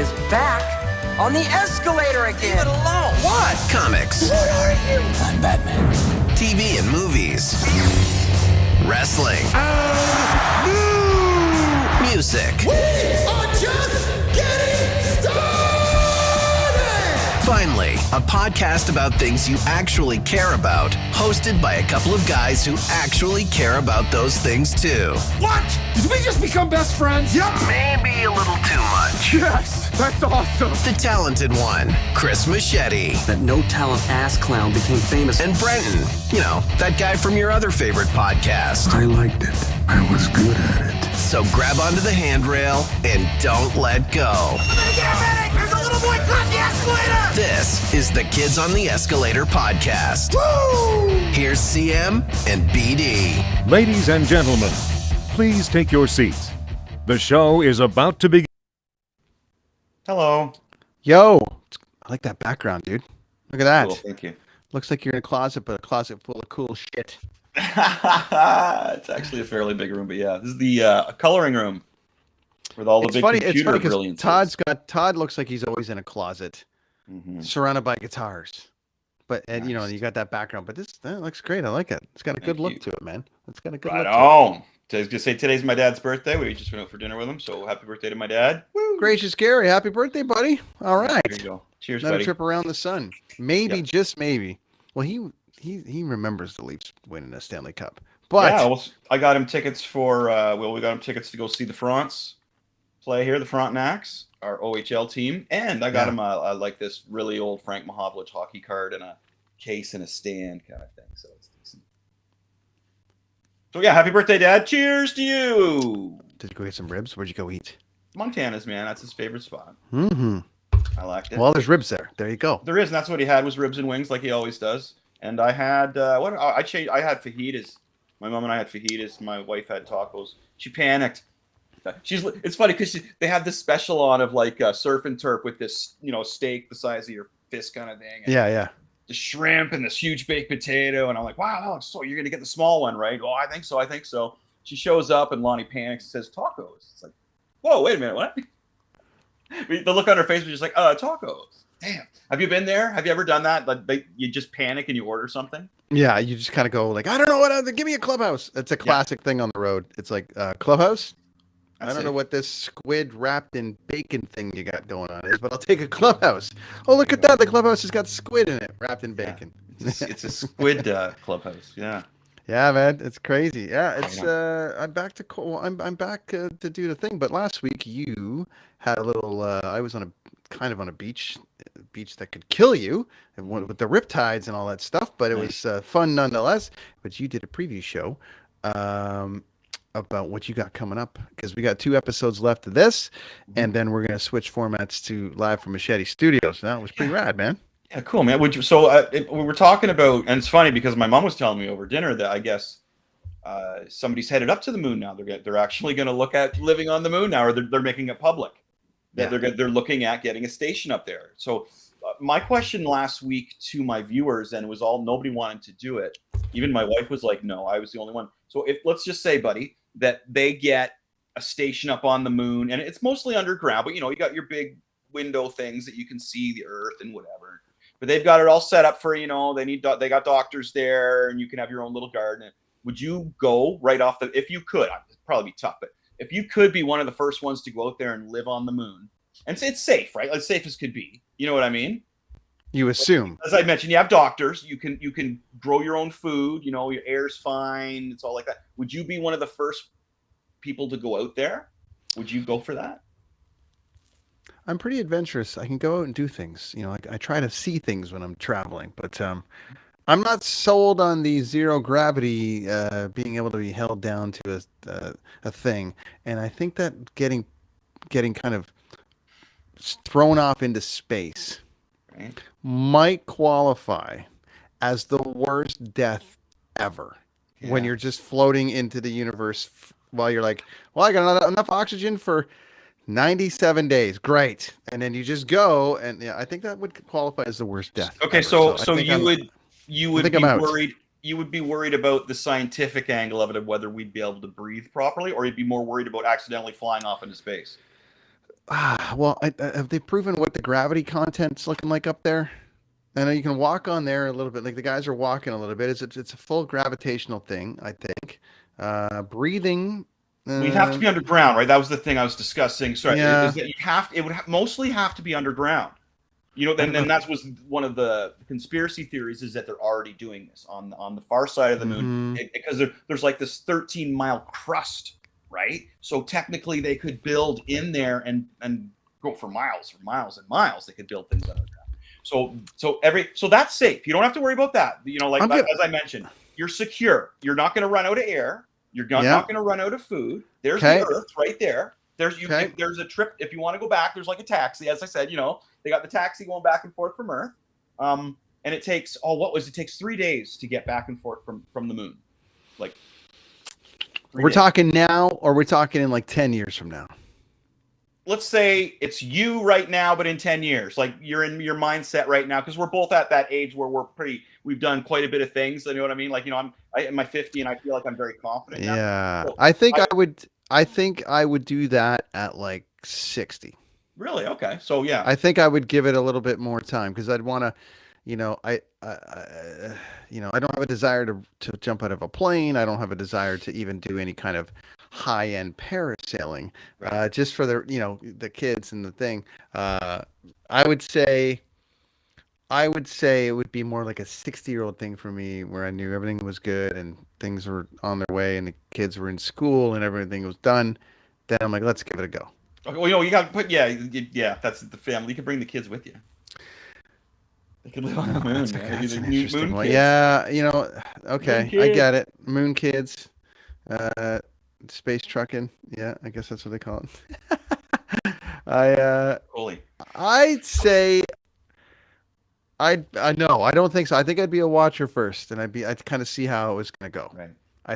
is back on the escalator again. Leave it alone. What? Comics. What are you? I'm Batman. TV and movies. Wrestling. Music. We are just getting started! Finally, a podcast about things you actually care about, hosted by a couple of guys who actually care about those things too. What? Did we just become best friends? Yep. Maybe a little too much. Yes, that's awesome. The talented one, Chris Machete. That no-talent ass clown became famous. And Brenton, you know, that guy from your other favorite podcast. I liked it. I was good at it. So grab onto the handrail and don't let go. There's a little boy caught the escalator! This is the Kids on the Escalator podcast. Woo! Here's CM and BD. Ladies and gentlemen, please take your seats. The show is about to begin. Hello. Yo, I like that background, dude. Look at that. Cool, thank you. Looks like you're in a closet, but a closet full of cool shit. It's actually a fairly big room, but yeah, this is the coloring room with all the big computer brilliance. Todd looks like he's always in a closet, surrounded by guitars. But and you know, you got that background. But that looks great. I like it. It's got a good look to it, man. It's got a good look to it. I was gonna say today's my dad's birthday. We just went out for dinner with him, so happy birthday to my dad. Woo! Gracious Gary, happy birthday, buddy. All right. There you go. Cheers, Another buddy. trip around the sun. Maybe, just maybe. Well, he remembers the Leafs winning a Stanley Cup. But yeah, well, I got him tickets for. We got him tickets to go see the France play here, the Frontenacs, our OHL team, and I got him like this really old Frank Mahovlich hockey card and a case and a stand kind of thing. So it's decent. So yeah, happy birthday, Dad! Cheers to you. Did you go get some ribs? Where'd you go eat? Montana's, man. That's his favorite spot. Mm-hmm. I liked it. Well, there's ribs there. There you go. There is, and that's what he had was ribs and wings, like he always does. And I had I changed. I had fajitas. My mom and I had fajitas. My wife had tacos. She panicked. It's funny because they had this special on of like surf and turf with this steak the size of your fist kind of thing. And yeah. The shrimp and this huge baked potato, and I'm like, wow, Alex, so you're gonna get the small one, right? Oh, I think so. She shows up and Lonnie panics and says tacos. It's like, whoa, wait a minute, what? The look on her face was just like, tacos. Damn. Have you been there? Have you ever done that? Like you just panic and you order something? Yeah, you just kind of go like, I don't know what. Give me a Clubhouse. It's a classic thing on the road. It's like Clubhouse. I don't know what this squid wrapped in bacon thing you got going on is, but I'll take a Clubhouse. Oh, look at that! The Clubhouse has got squid in it, wrapped in bacon. It's a squid Clubhouse. Yeah. Yeah, man, it's crazy. Yeah, it's I'm back to I'm back to do the thing. But last week you had a little. I was on a beach that could kill you, and with the riptides and all that stuff. But it was fun nonetheless. But you did a preview show about what you got coming up, because we got 2 episodes left of this, and then we're gonna switch formats to live from Machete Studios. That was pretty rad, man. Yeah, cool, man. We were talking about, and it's funny because my mom was telling me over dinner that I guess somebody's headed up to the moon now. They're actually going to look at living on the moon now, or they're making it public. They're looking at getting a station up there. So my question last week to my viewers, and it was nobody wanted to do it. Even my wife was like, no, I was the only one. So let's just say, buddy, that they get a station up on the moon, and it's mostly underground, but you got your big window things that you can see the earth and whatever. But they've got it all set up for, they got doctors there, and you can have your own little garden. Would you go right off if you could? It'd probably be tough, but if you could be one of the first ones to go out there and live on the moon, and it's safe, right? As safe as could be. You know what I mean? You assume. As I mentioned, you have doctors. You can grow your own food. Your air's fine. It's all like that. Would you be one of the first people to go out there? Would you go for that? I'm pretty adventurous. I can go out and do things. I try to see things when I'm traveling, but I'm not sold on the zero gravity being able to be held down to a thing. And I think that getting kind of thrown off into space might qualify as the worst death ever. When you're just floating into the universe while you're like, well, I got enough oxygen for 97 days. Great. And then you just go, and I think that would qualify as the worst death. Okay, ever. so you would be worried. Out. You would be worried about the scientific angle of it, of whether we'd be able to breathe properly, or you'd be more worried about accidentally flying off into space. Well, have they proven what the gravity content's looking like up there? I know you can walk on there a little bit. Like the guys are walking a little bit. It's a full gravitational thing, I think. Breathing. We'd have to be underground, right? That was the thing I was discussing. Sorry, Yeah. is that it would mostly have to be underground. You know, then that was one of the conspiracy theories is that they're already doing this on the far side of the moon because there's like this 13-mile crust, right? So technically they could build in there and go for miles and miles. They could build things underground. So that's safe. You don't have to worry about that. You know, as I mentioned, you're secure. You're not going to run out of air. You're not going to run out of food. There's the Earth right there. There's a trip if you want to go back. There's like a taxi, as I said. You know, they got the taxi going back and forth from Earth, and it takes it takes 3 days to get back and forth from the moon. Like we're talking now, or we're talking in like 10 years from now. Let's say it's you right now, but in 10 years, like you're in your mindset right now, because we're both at that age where we've done quite a bit of things. You know what I mean? Like, you know, I'm in my 50 and I feel like I'm very confident. Yeah. Now. So I think I would do that at like 60. Really? Okay. So yeah. I think I would give it a little bit more time because I'd want to, you know, I don't have a desire to jump out of a plane. I don't have a desire to even do any kind of high-end parasailing, just for the kids and the thing. I would say it would be more like a 60-year-old thing for me where I knew everything was good and things were on their way and the kids were in school and everything was done. Then I'm like, let's give it a go. Okay, well, you know, you got to put, yeah, that's the family. You can bring the kids with you. They can live on the moon. That's an interesting moon one. kids. Yeah, you know, okay, I get it. Moon kids, space trucking. Yeah, I guess that's what they call it. I'd say I don't think so. I think I'd be a watcher first, and I'd kind of see how it was going to go. Right.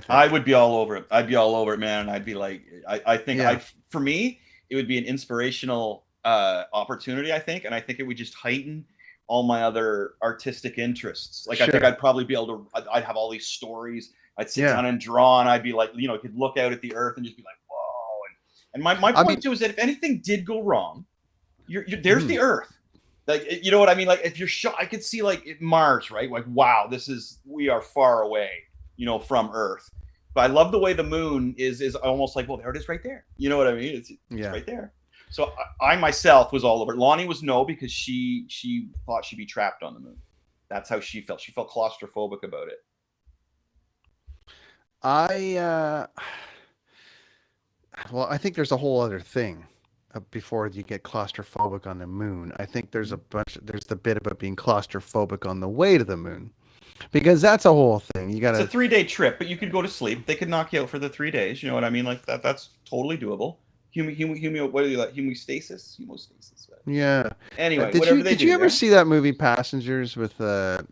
I would be all over it. I'd be all over it, man. And I'd be like, I think for me, it would be an inspirational opportunity, I think. And I think it would just heighten all my other artistic interests. Like, I think I'd probably be able to, I'd have all these stories. I'd sit down and draw, and I'd be like, you know, could look out at the Earth and just be like, whoa. And my point too is that if anything did go wrong, there's the Earth. Like, you know what I mean? Like, if you're shot, I could see like Mars, right? Like, wow, we are far away, you know, from Earth. But I love the way the moon is almost like, well, there it is right there. You know what I mean? It's right there. So I myself was all over it. Lonnie was no, because she thought she'd be trapped on the moon. That's how she felt. She felt claustrophobic about it. I think there's a whole other thing before you get claustrophobic on the moon. I think there's the bit about being claustrophobic on the way to the moon, because that's a whole thing. It's a 3-day trip, but you could go to sleep. They could knock you out for the 3 days. You know what I mean? Like that's totally doable. What do you like? Hemostasis. Right? Yeah. Anyway, did you ever see that movie Passengers with what's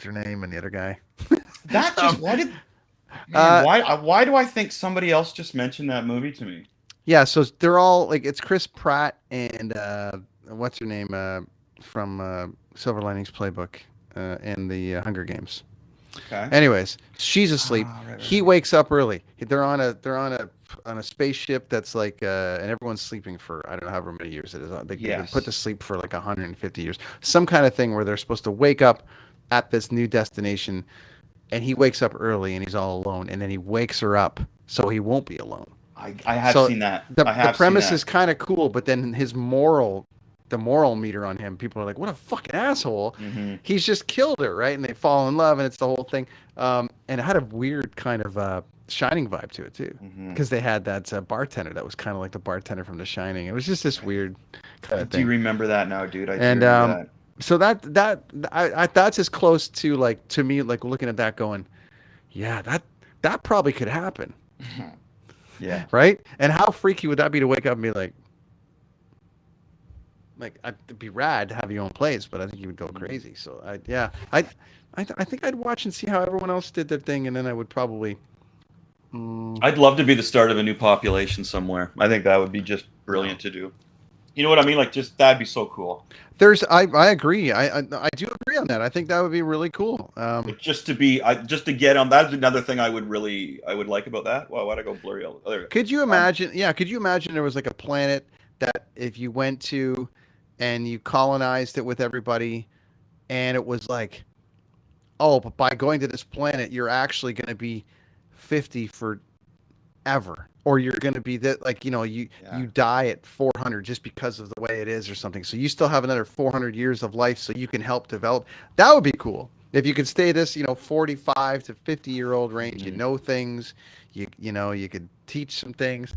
her name and the other guy? That just why do I think somebody else just mentioned that movie to me? Yeah, so they're all like, it's Chris Pratt and what's her name from Silver Linings Playbook and the Hunger Games. Okay. Anyways, she's asleep. Right. He wakes up early. They're on a spaceship that's like and everyone's sleeping for I don't know however many years it is. They put to sleep for like 150 years. Some kind of thing where they're supposed to wake up at this new destination, and he wakes up early and he's all alone, and then he wakes her up so he won't be alone. I have seen that. The premise is kind of cool, but then the moral meter on him, people are like, what a fucking asshole. Mm-hmm. He's just killed her, right? And they fall in love, and it's the whole thing. And it had a weird kind of Shining vibe to it too, because they had that bartender that was kind of like the bartender from The Shining. It was just this weird kind of thing. Do you remember that now, dude? I do remember that. So that's as close to, like, to me, like looking at that going, yeah, that probably could happen. Yeah. Right? And how freaky would that be to wake up and be like it'd be rad to have your own place, but I think you would go crazy. So I think I'd watch and see how everyone else did their thing, and then I would probably. I'd love to be the start of a new population somewhere. I think that would be just brilliant to do. You know what I mean? Like, just that'd be so cool. I agree. I do agree on that. I think that would be really cool. Like, just to get on. That's another thing I would like about that. Well, why'd I go blurry? Oh, there we go. Could you imagine? Yeah, could you imagine there was like a planet that if you went to and you colonized it with everybody, and it was like, oh, but by going to this planet, you're actually going to be 50 forever, or you're going to be that, like, you die at 400 just because of the way it is or something. So you still have another 400 years of life, so you can help develop. That would be cool if you could stay this 45 to 50-year-old range. You know things, you could teach some things.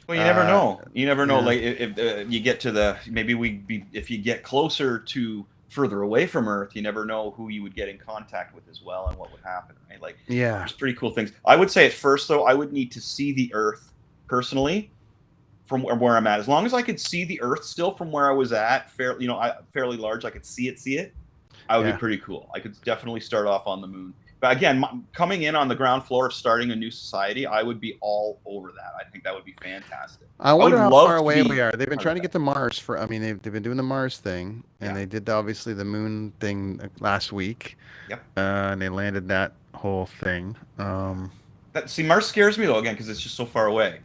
Well, you never know. You never know. Yeah. Like, if you get to if you get closer to further away from Earth, you never know who you would get in contact with as well and what would happen. Right? Like, there's pretty cool things. I would say at first, though, I would need to see the Earth personally from where I'm at. As long as I could see the Earth still from where I was at, fairly large, I could see it. I would be pretty cool. I could definitely start off on the moon. But again, coming in on the ground floor of starting a new society, I would be all over that. I think that would be fantastic. I wonder how far away we are. They've been trying to get to Mars they've been doing the Mars thing, and they did obviously the moon thing last week. Yep. And they landed that whole thing. Mars scares me though, again, because it's just so far away.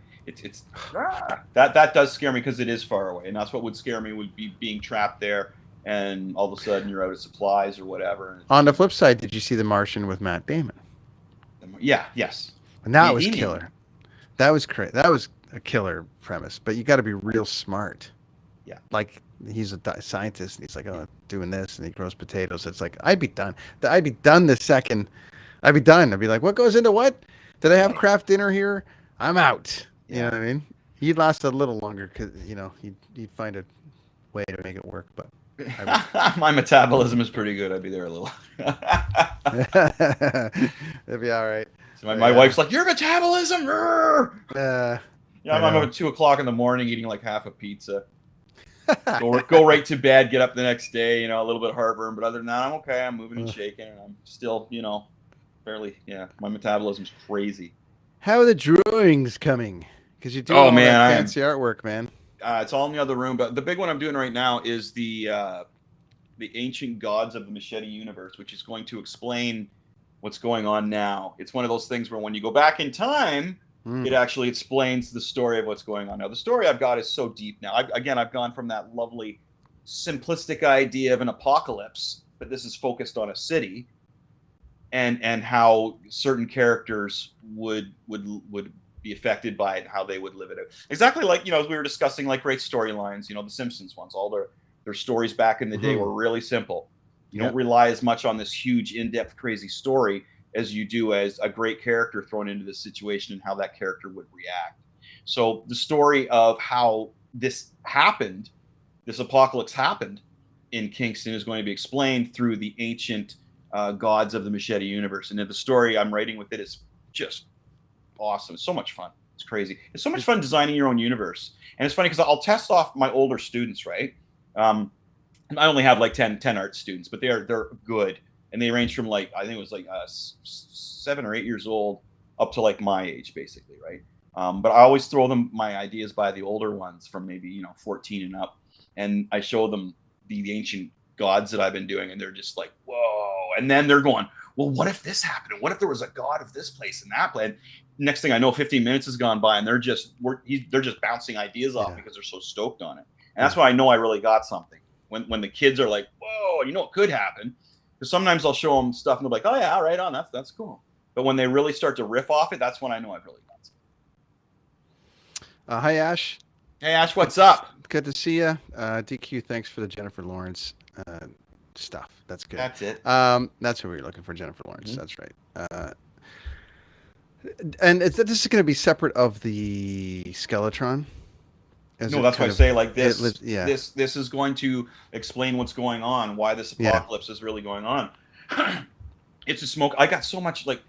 That does scare me because it is far away, and that's what would scare me, would be being trapped there. And all of a sudden you're out of supplies or whatever. On the flip side, did you see The Martian with Matt Damon? Yeah, yes. And that was killer. That was that was a killer premise, but you got to be real smart. Yeah. Like, he's a scientist, and he's like, oh, doing this, and he grows potatoes. It's like, I'd be done. I'd be done the second. I'd be done. I'd be like, what goes into what? Did I have craft dinner here? I'm out. You know what I mean? He'd last a little longer because, he'd find a way to make it work, but. My metabolism is pretty good. I'd be there a little. It'd be all right. So my wife's like, your metabolism. I'm about 2:00 in the morning eating like half a pizza. Go right to bed. Get up the next day. A little bit of heartburn, but other than that, I'm okay. I'm moving and shaking, and I'm still, fairly. Yeah, my metabolism's crazy. How are the drawings coming? Because you're doing that fancy artwork, man. It's all in the other room, but the big one I'm doing right now is the ancient gods of the Machete universe, which is going to explain what's going on now. It's one of those things where when you go back in time, it actually explains the story of what's going on now. The story I've got is so deep now. I've gone from that lovely, simplistic idea of an apocalypse, but this is focused on a city, and how certain characters would be affected by it and how they would live it out. Exactly like, as we were discussing, like great storylines, the Simpsons ones, all their stories back in the day were really simple. You don't rely as much on this huge, in-depth, crazy story as you do as a great character thrown into this situation and how that character would react. So the story of how this happened, this apocalypse happened in Kingston, is going to be explained through the ancient gods of the Machete universe. And the story I'm writing with it is just awesome. It's so much fun. It's crazy. It's so much fun designing your own universe. And it's funny because I'll test off my older students, right? I only have like 10 art students, but they're good. And they range from like, I think it was like 7 or 8 years old up to like my age, basically, right? But I always throw them my ideas by the older ones from maybe, 14 and up. And I show them the ancient gods that I've been doing, and they're just like, whoa. And then they're going, well, what if this happened? And what if there was a god of this place and that place? Next thing I know, 15 minutes has gone by, and they're just bouncing ideas off because they're so stoked on it. And that's why I know I really got something. When the kids are like, whoa, it could happen. Because sometimes I'll show them stuff and they're like, oh yeah, right on, that's cool. But when they really start to riff off it, that's when I know I've really got something. Hi, Ash. Hey, Ash, what's up? Good to see you. DQ, thanks for the Jennifer Lawrence stuff. That's good. That's it. That's what we were looking for, Jennifer Lawrence. That's right. And this is going to be separate of the Skeletron. No, that's why I say like this. This is going to explain what's going on, why this apocalypse is really going on. It's a smoke. I got so much like.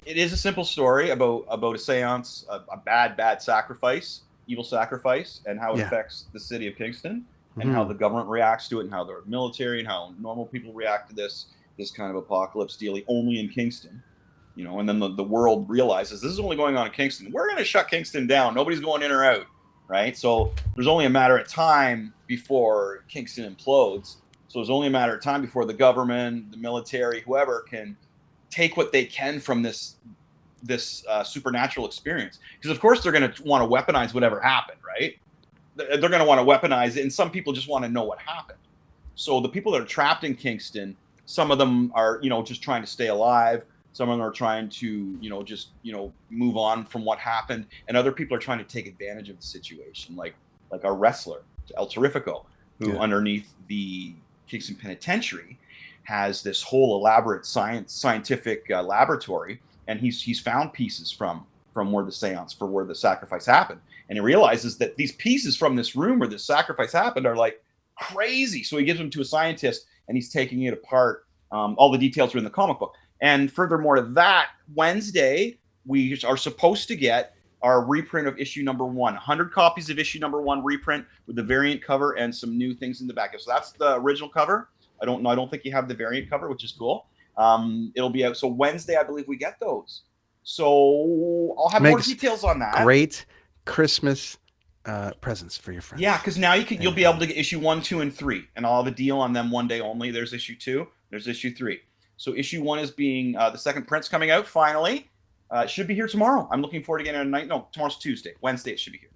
It is a simple story about a seance, a bad sacrifice, evil sacrifice, and how it affects the city of Kingston, and how the government reacts to it, and how the military and how normal people react to this kind of apocalypse dealing only in Kingston. And then the world realizes this is only going on in Kingston. We're going to shut Kingston down. Nobody's going in or out. right? So there's only a matter of time before Kingston implodes. So it's only a matter of time before the government, the military, whoever can take what they can from this supernatural experience. Because of course they're going to want to weaponize whatever happened, right? They're going to want to weaponize it, and some people just want to know what happened. So the people that are trapped in Kingston, some of them are, just trying to stay alive. Some of them are trying to, just move on from what happened, and other people are trying to take advantage of the situation, like our wrestler El Terrifico, who underneath the Kingston Penitentiary has this whole elaborate scientific laboratory, and he's found pieces from where the seance, for where the sacrifice happened, and he realizes that these pieces from this room where this sacrifice happened are like crazy. So he gives them to a scientist, and he's taking it apart. All the details are in the comic book. And furthermore to that, Wednesday we are supposed to get our reprint of issue number 1, 100 copies of issue number 1 reprint with the variant cover and some new things in the back. So that's the original cover. I don't think you have the variant cover, which is cool. It'll be out. So Wednesday, I believe we get those. So I'll have more details on that. Great Christmas presents for your friends. Yeah, because now you'll be able to get issue 1, 2, and 3, and I'll have a deal on them one day only. There's issue 2. There's issue 3. So issue 1 is being the second print's coming out finally. It should be here tomorrow. I'm looking forward to getting a night. No, tomorrow's Tuesday. Wednesday it should be here.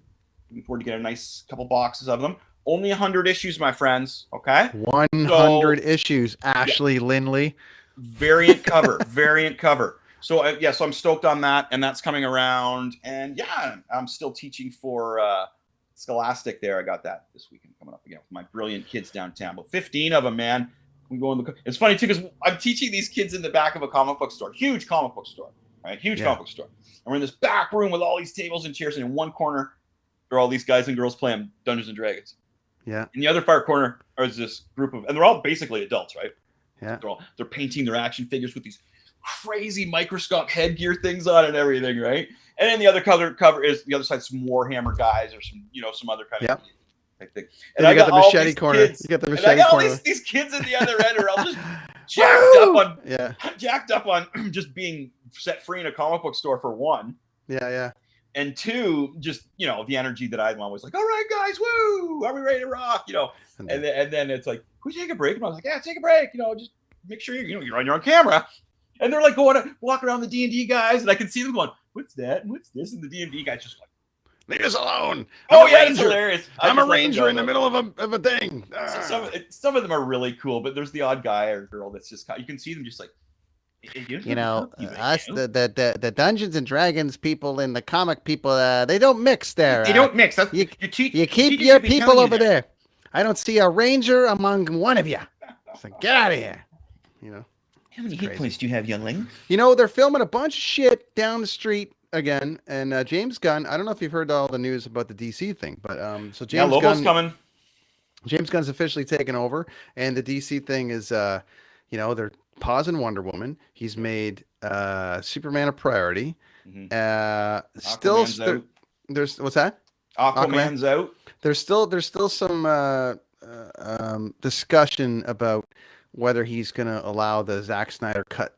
Looking forward to getting a nice couple boxes of them. Only 100 issues, my friends. Okay. 100 issues. Ashley Lindley. Variant cover. Variant cover. So so I'm stoked on that, and that's coming around. And yeah, I'm still teaching for Scholastic there. I got that this weekend coming up again with my brilliant kids downtown. But 15 of them, man. We go in the. It's funny too, because I'm teaching these kids in the back of a comic book store, huge comic book store, right? Huge comic book store. And we're in this back room with all these tables and chairs, and in one corner are all these guys and girls playing Dungeons and Dragons. Yeah. In the other far corner is this group of, and they're all basically adults, right? Yeah. They're painting their action figures with these crazy microscope headgear things on and everything, right? And then the other cover is the other side, some Warhammer guys or some other kind of thing. And I got the machete corner. You got the machete corner. These kids at the other end are all just jacked up on just being set free in a comic book store, for one. Yeah. And two, just the energy that I'm always like, all right, guys, woo, are we ready to rock? And then it's like, can we take a break? And I was like, yeah, take a break. Just make sure you're on your own camera. And they're like going to walk around the D&D guys, and I can see them going, what's that? And what's this? And the D&D guys just like, leave us alone. It's hilarious. I'm a ranger in the middle of a thing. Some of them are really cool, but there's the odd guy or girl that's just, you can see them just like, us, the Dungeons and Dragons people and the comic people, they don't mix there. They don't mix. You keep your people over there. I don't see a ranger among one of you. So get out of here. How many hit points do you have, youngling? They're filming a bunch of shit down the street again, and James Gunn. I don't know if you've heard all the news about the DC thing, but so James Lobo's coming. James Gunn's officially taken over, and the DC thing is, they're pausing Wonder Woman. He's made Superman a priority. Mm-hmm. There's what's that? Aquaman's out. There's still some discussion about whether he's going to allow the Zack Snyder cut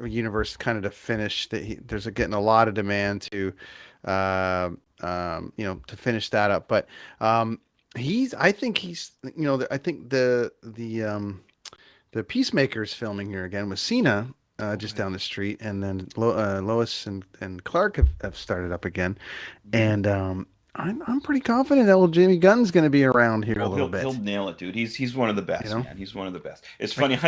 universe kind of to finish. There's getting a lot of demand to finish that up, but I think the Peacemaker's filming here again with Cena just down the street, and then Lois and Clark have started up again, and I'm pretty confident that old Jamie Gunn's going to be around here a little bit. He'll nail it, dude. He's one of the best, man. He's one of the best. It's funny.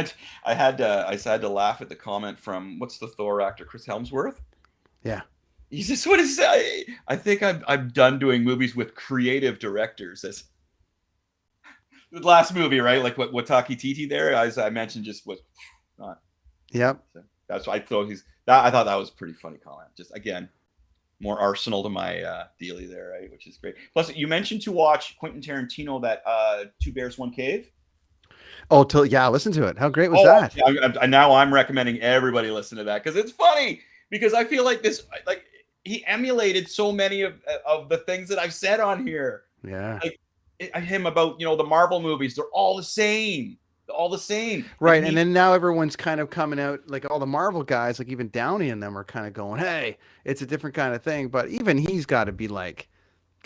I had to laugh at the comment from, what's the Thor actor, Chris Hemsworth? Yeah. He just what is that? I think I'm done doing movies with creative directors. As the last movie, right? Like what Wataki Titi there, as I mentioned, just was not. Yep. So that's why I thought I thought that was a pretty funny comment. Just again, more arsenal to my dealie there, right? Which is great. Plus, you mentioned to watch Quentin Tarantino, that Two Bears, One Cave. Oh, listen to it. How great was that? Now I'm recommending everybody listen to that because it's funny. Because I feel like he emulated so many of the things that I've said on here. Yeah. Like him about the Marvel movies. They're all the same. Right, and then now everyone's kind of coming out, like all the Marvel guys, like even Downey and them are kind of going, hey, it's a different kind of thing. But even he's got to be like,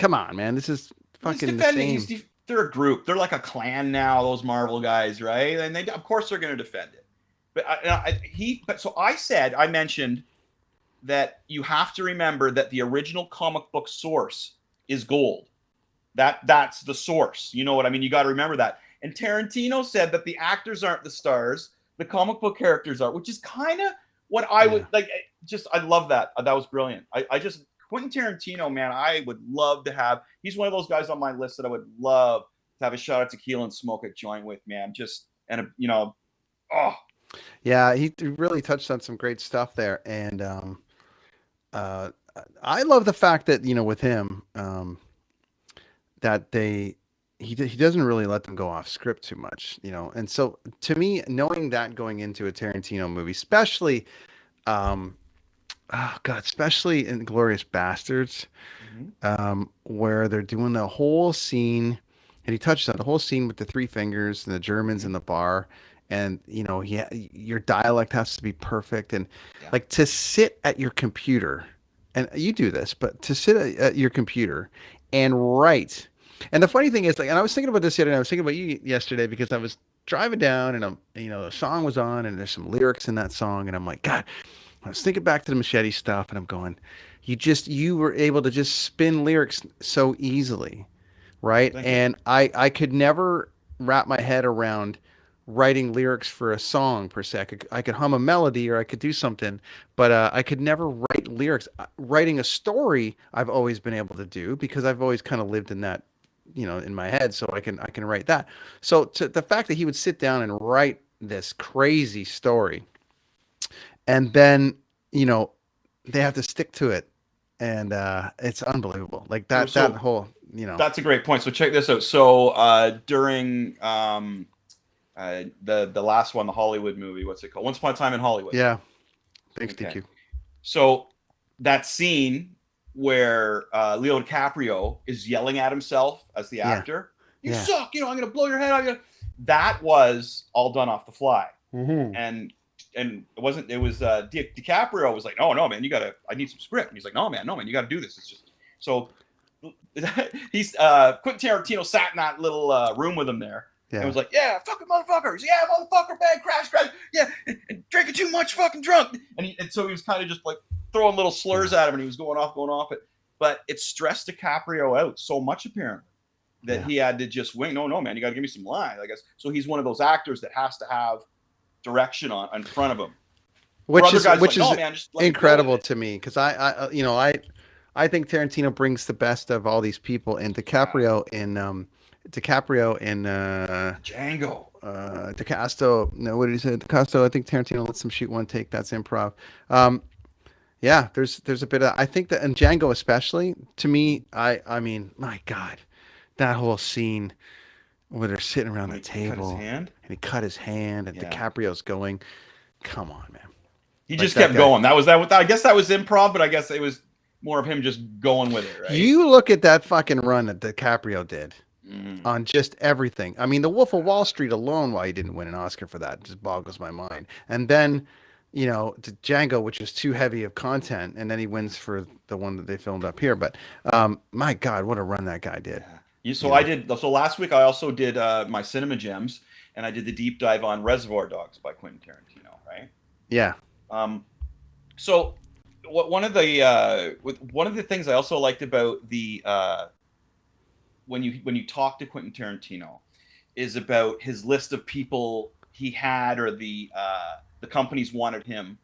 come on, man. This is fucking the same. They're a group. They're like a clan now. Those Marvel guys, right? And they, of course, they're going to defend it. But I mentioned that you have to remember that the original comic book source is gold. That's the source. You know what I mean? You got to remember that. And Tarantino said that the actors aren't the stars, the comic book characters are, which is kind of what I would like. I love that. That was brilliant. Quentin Tarantino, man, I would love to have. He's one of those guys on my list that I would love to have a shot at tequila and smoke a joint with, man. Yeah, he really touched on some great stuff there, and I love the fact that with him, that he doesn't really let them go off script too much, and so to me, knowing that going into a Tarantino movie, especially, especially in Glorious Bastards, where they're doing the whole scene, and he touched on the whole scene with the three fingers and the Germans in the bar. And your dialect has to be perfect, and like to sit at your computer, and you do this, but to sit at your computer and write. And the funny thing is, and I was thinking about this yesterday. I was thinking about you yesterday because I was driving down, and the song was on, and there's some lyrics in that song, and I'm like, God, I was thinking back to the Machete stuff, and I'm going, you were able to just spin lyrics so easily, right? And I could never wrap my head around writing lyrics for a song per se. I could hum a melody or I could do something, but I could never write lyrics. Writing a story, I've always been able to do because I've always kind of lived in that, in my head. So I can write that. So the fact that he would sit down and write this crazy story, and then they have to stick to it, and it's unbelievable. Like that whole That's a great point. So check this out. So during the last one, the Hollywood movie, what's it called? Once Upon a Time in Hollywood. Yeah. Thanks, okay. DQ. So that scene where Leo DiCaprio is yelling at himself as the actor, you suck, I'm going to blow your head off. That was all done off the fly. Mm-hmm. And it was DiCaprio was like, no, man, I need some script. And he's like, no, man, you got to do this. It's just, so he's Quentin Tarantino sat in that little room with him there. Yeah. And was like, yeah, fucking motherfuckers. Yeah, motherfucker, bad crash. Yeah, and drinking too much, fucking drunk. And so he was kind of just like throwing little slurs at him, and he was going off it. But it stressed DiCaprio out so much, apparently, that he had to just wing. No, man, you got to give me some lines, I guess. So he's one of those actors that has to have direction in front of him. Which is incredible to me, because I think Tarantino brings the best of all these people, and DiCaprio in Django. DeCasto. No, what did he say? DeCasto. I think Tarantino lets him shoot one take. That's improv. There's a bit of. I think that in Django, especially to me, I mean, my God, that whole scene where they're sitting around the table and he cut his hand, and DiCaprio's going, "Come on, man." He just kept going. I guess that was improv, but I guess it was more of him just going with it, right? You look at that fucking run that DiCaprio did. On just everything. I mean, The Wolf of Wall Street alone, why he didn't win an Oscar for that, just boggles my mind. And then, Django, which was too heavy of content, and then he wins for the one that they filmed up here. But my God, what a run that guy did. Yeah. So last week I also did my Cinema Gems, and I did the deep dive on Reservoir Dogs by Quentin Tarantino, right? Yeah. So one of the things I also liked about the when you talk to Quentin Tarantino is about his list of people he had, or the companies wanted him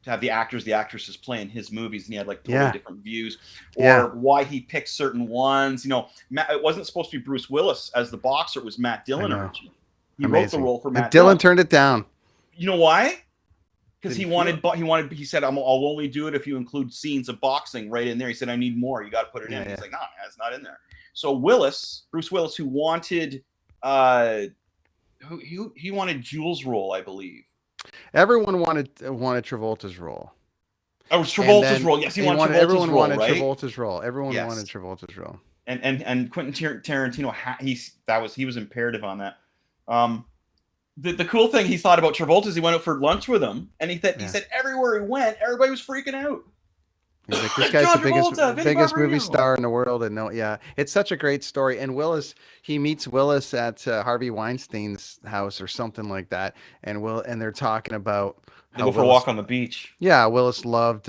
to have the actors, the actresses play in his movies, and he had like totally different views, or why he picked certain ones. It wasn't supposed to be Bruce Willis as the boxer; it was Matt Dillon originally. He wrote the role for Matt Dillon. Turned it down. You know why? Because he said, I'll only do it if you include scenes of boxing right in there. He said, I need more. You got to put it in. He's like, no, man, it's not in there. So Bruce Willis, who wanted, he wanted Jules' role, I believe. Everyone wanted Travolta's role. Oh, it was Travolta's role. Yes, everyone wanted right? Travolta's role. Everyone wanted Travolta's role. And Quentin Tarantino, he was imperative on that. The cool thing he thought about Travolta is he went out for lunch with him, and he said everywhere he went, everybody was freaking out. He's like, this guy's John the biggest Travolta, Vinnie biggest movie Barbarino. star in the world, and no, yeah, it's such a great story. And Willis, he meets Willis at Harvey Weinstein's house or something like that, and they're talking about They how go for a Willis, walk on the beach. yeah, Willis loved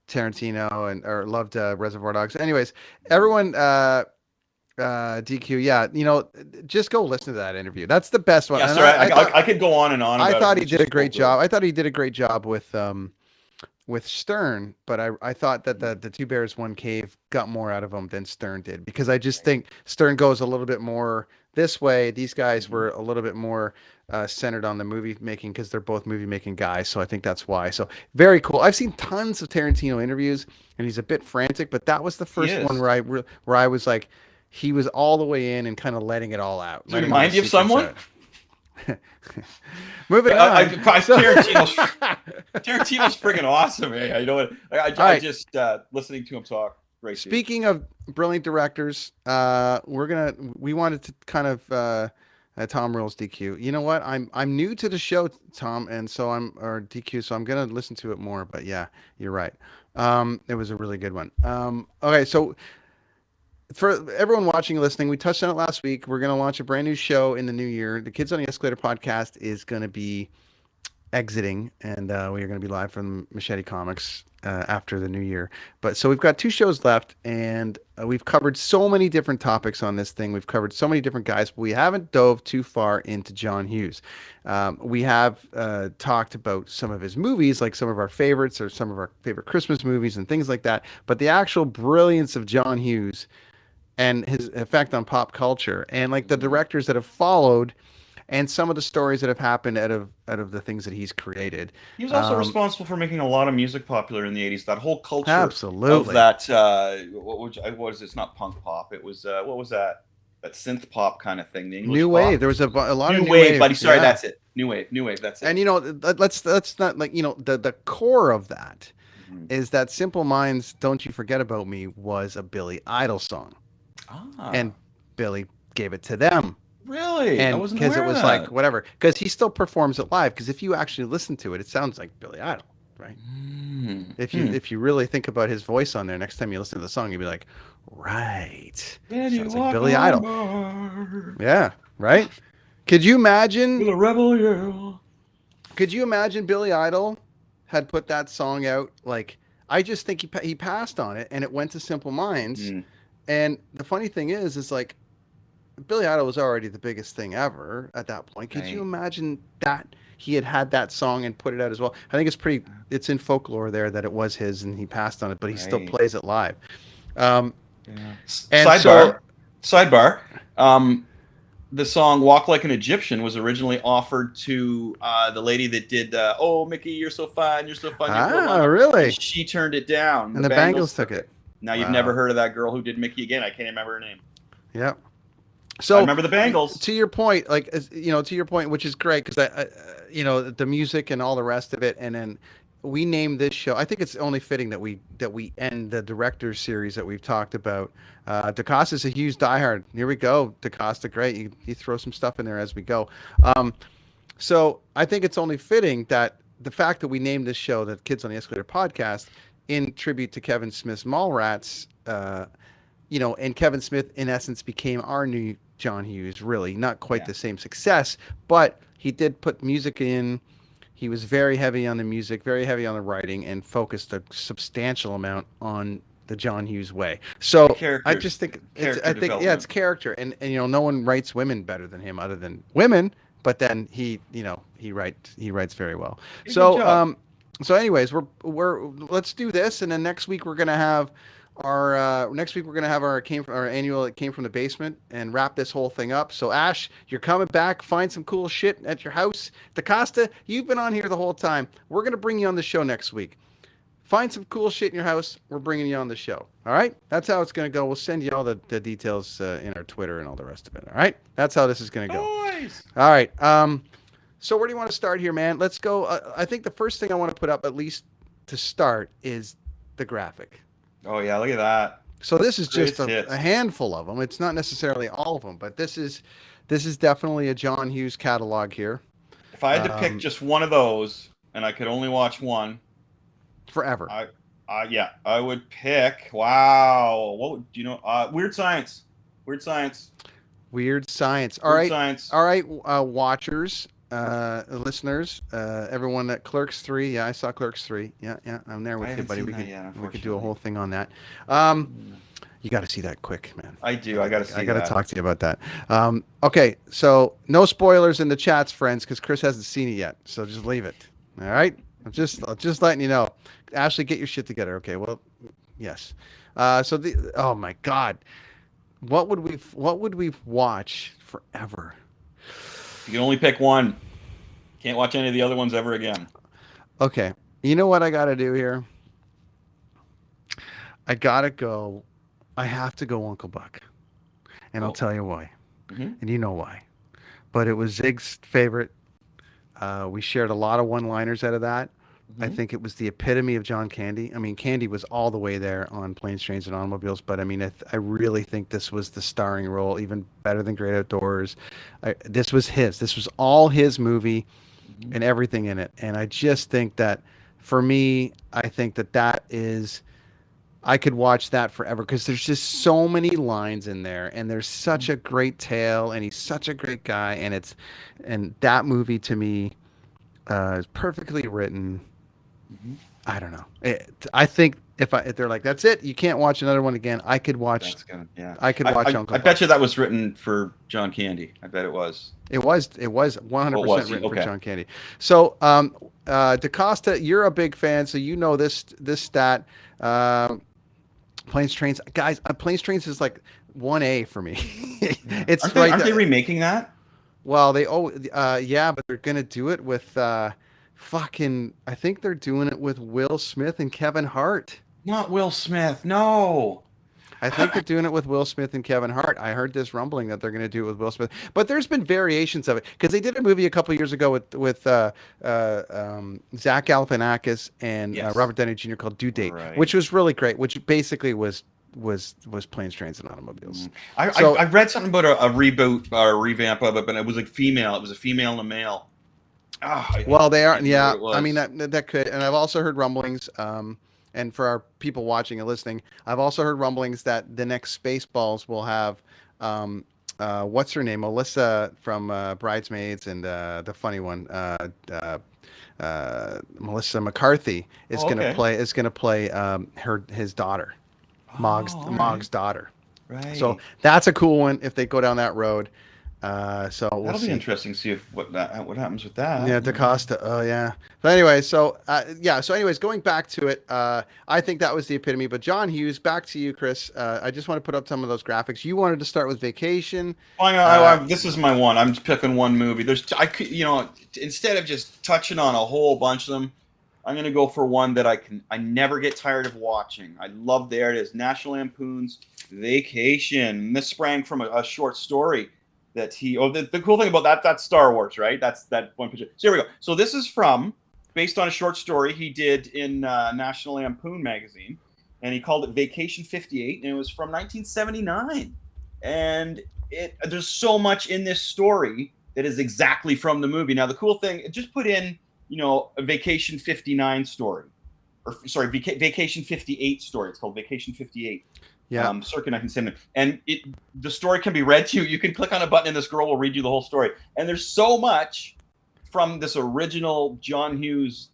Tarantino or loved Reservoir Dogs. Anyways, everyone, DQ, yeah, just go listen to that interview. That's the best one. Yeah, And sorry, thought- I could go on and on. I about thought it, he but did a just great go job. I thought he did a great job with Stern, but I thought that the Two Bears One Cave got more out of him than Stern did, because I just think Stern goes a little bit more this way. These guys were a little bit more centered on the movie making, because they're both movie making guys. So I think that's why. So very cool. I've seen tons of Tarantino interviews, and he's a bit frantic, but that was the first one where I was like, he was all the way in and kind of letting it all out. Does it remind you of someone? Moving on. Tarantino's friggin' awesome, eh? You know what? I just listening to him talk. Great. Speaking of brilliant directors, we wanted to kind of Tom rules DQ. You know what? I'm new to the show, Tom, and so or DQ, so I'm gonna listen to it more. But yeah, you're right. It was a really good one. Okay, so for everyone watching and listening, we touched on it last week. We're going to launch a brand new show in the new year. The Kids on the Escalator podcast is going to be exiting, and we are going to be live from Machete Comics after the new year. But so we've got 2 shows left, and we've covered so many different topics on this thing. We've covered so many different guys, but we haven't dove too far into John Hughes. We have talked about some of his movies, like some of our favorites or some of our favorite Christmas movies and things like that. But the actual brilliance of John Hughes and his effect on pop culture, and like the directors that have followed, and some of the stories that have happened out of the things that he's created. He was also responsible for making a lot of music popular in the 80s. That whole culture absolutely of that what is it? It's not punk pop. It was what was that? That synth pop kind of thing. The English new pop. wave. There was a lot of new wave, buddy. Sorry, yeah. that's it. New wave. That's it. And let's not, like, the core of that is that Simple Minds' "Don't You Forget About Me" was a Billy Idol song. And Billy gave it to them. Really? And because it was like whatever, because he still performs it live. Because if you actually listen to it, it sounds like Billy Idol, right? If you really think about his voice on there, next time you listen to the song, you'll be like, right, sounds like Billy Idol. Yeah, right. Could you imagine? The rebel yell. Could you imagine Billy Idol had put that song out? Like, I just think he passed on it, and it went to Simple Minds. And the funny thing is like, Billy Idol was already the biggest thing ever at that point. Could you imagine that he had that song and put it out as well? I think it's in folklore there that it was his and he passed on it, but he still plays it live. And Sidebar. The song "Walk Like an Egyptian" was originally offered to the lady that did "Oh Mickey, you're so fine, you're so fun." Really? And she turned it down. And the Bangles took it. Now you've never heard of that girl who did Mickey again. I can't remember her name. Yeah. So I remember the Bangles. To your point, which is great, because the music and all the rest of it, and then we named this show. I think it's only fitting that we end the director's series that we've talked about. DaCosta's a Hughes diehard. Here we go, DaCosta. Great, you throw some stuff in there as we go. So I think it's only fitting that the fact that we named this show the Kids on the Escalator podcast in tribute to Kevin Smith's Mallrats, and Kevin Smith in essence became our new John Hughes. Really, not quite the same success, but he did put music in. He was very heavy on the music, very heavy on the writing, and focused a substantial amount on the John Hughes way. So I just think it's character, and no one writes women better than him, other than women. But then he writes very well. So anyways, let's do this, and then next week we're gonna have our annual It Came From the Basement, and wrap this whole thing up. So Ash, you're coming back. Find some cool shit at your house. DaCosta, you've been on here the whole time. We're gonna bring you on the show next week. Find some cool shit in your house. We're bringing you on the show. All right, that's how it's gonna go. We'll send you all the details in our Twitter and all the rest of it. All right, that's how this is gonna go. Nice. All right. So where do you want to start here, man? Let's go. I think the first thing I want to put up, at least to start, is the graphic. Oh yeah, look at that. So this is just a handful of them. It's not necessarily all of them, but this is definitely a John Hughes catalog here. If I had to pick just one of those, and I could only watch one forever, Yeah, I would pick. Wow. What do you know? Weird Science. Weird Science. Weird Science. Weird Science. All right, watchers, listeners, everyone at Clerks 3. Yeah, I saw Clerks 3. Yeah, I'm there with you, haven't buddy. seen We that could yet, we could do a unfortunately. whole thing on that. You got to see that quick, man. I do. I got to see I got to that. talk to you about that. Okay, so no spoilers in the chats, friends, because Chris hasn't seen it yet. So just leave it. All right. I'm just letting you know. Ashley, get your shit together. Okay. Well, yes. Oh my God, what would we watch forever? You can only pick one. Can't watch any of the other ones ever again. Okay. You know what I got to do here? I got to go. I have to go Uncle Buck. And I'll tell you why. Mm-hmm. And you know why. But it was Zig's favorite. We shared a lot of one-liners out of that. I think it was the epitome of John Candy. I mean, Candy was all the way there on Planes, Trains, and Automobiles, but I mean, I really think this was the starring role, even better than Great Outdoors. This was his. This was all his movie and everything in it. And I just think that, for me, I think that is, I could watch that forever because there's just so many lines in there, and there's such a great tale, and he's such a great guy, and that movie to me is perfectly written. I don't know. I think if they're like, that's it, you can't watch another one again, I could watch. Yeah. I could watch Uncle I Buck. bet you that was written for John Candy. I bet it was. It was 100% written Okay. for John Candy. So, DaCosta, you're a big fan, so you know this stat. Planes, Trains, guys. Planes, Trains is like 1A for me. It's Aren't they remaking that? Well, yeah, but they're gonna do it with I think they're doing it with Will Smith and Kevin Hart. Not Will Smith. No. I think they're doing it with Will Smith and Kevin Hart. I heard this rumbling that they're going to do it with Will Smith, but there's been variations of it because they did a movie a couple of years ago with Zach Galifianakis and Robert Downey Jr. called Due Date, which was really great. Which basically was Planes, Trains, and Automobiles. I read something about a reboot or a revamp of it, but it was like female. It was a female and a male. Well, they are. Yeah, I mean that could, and I've also heard rumblings. And for our people watching and listening, I've also heard rumblings that the next Spaceballs will have, what's her name, Melissa from Bridesmaids, and the funny one, Melissa McCarthy is going to play his daughter, Mog's daughter. Right. So that's a cool one if they go down that road. So that'll be interesting to see what happens with that. Yeah, DaCosta. Oh yeah. But anyway, so anyways, going back to it, I think that was the epitome. But John Hughes, back to you, Chris. I just want to put up some of those graphics. You wanted to start with Vacation. This is my one. I'm just picking one movie. Instead of just touching on a whole bunch of them, I'm gonna go for one that I never get tired of watching. I love. There it is, National Lampoon's Vacation. This sprang from a short story that the cool thing about that's Star Wars, right? That's that one picture. So here we go. So this is based on a short story he did in National Lampoon magazine, and he called it Vacation 58, and it was from 1979. And there's so much in this story that is exactly from the movie. Now the cool thing, just put in a Vacation 59 story, or sorry, Vacation 58 story. It's called Vacation 58. Yeah. Circa 1970. And the story can be read to you. You can click on a button and this girl will read you the whole story. And there's so much from this original John Hughes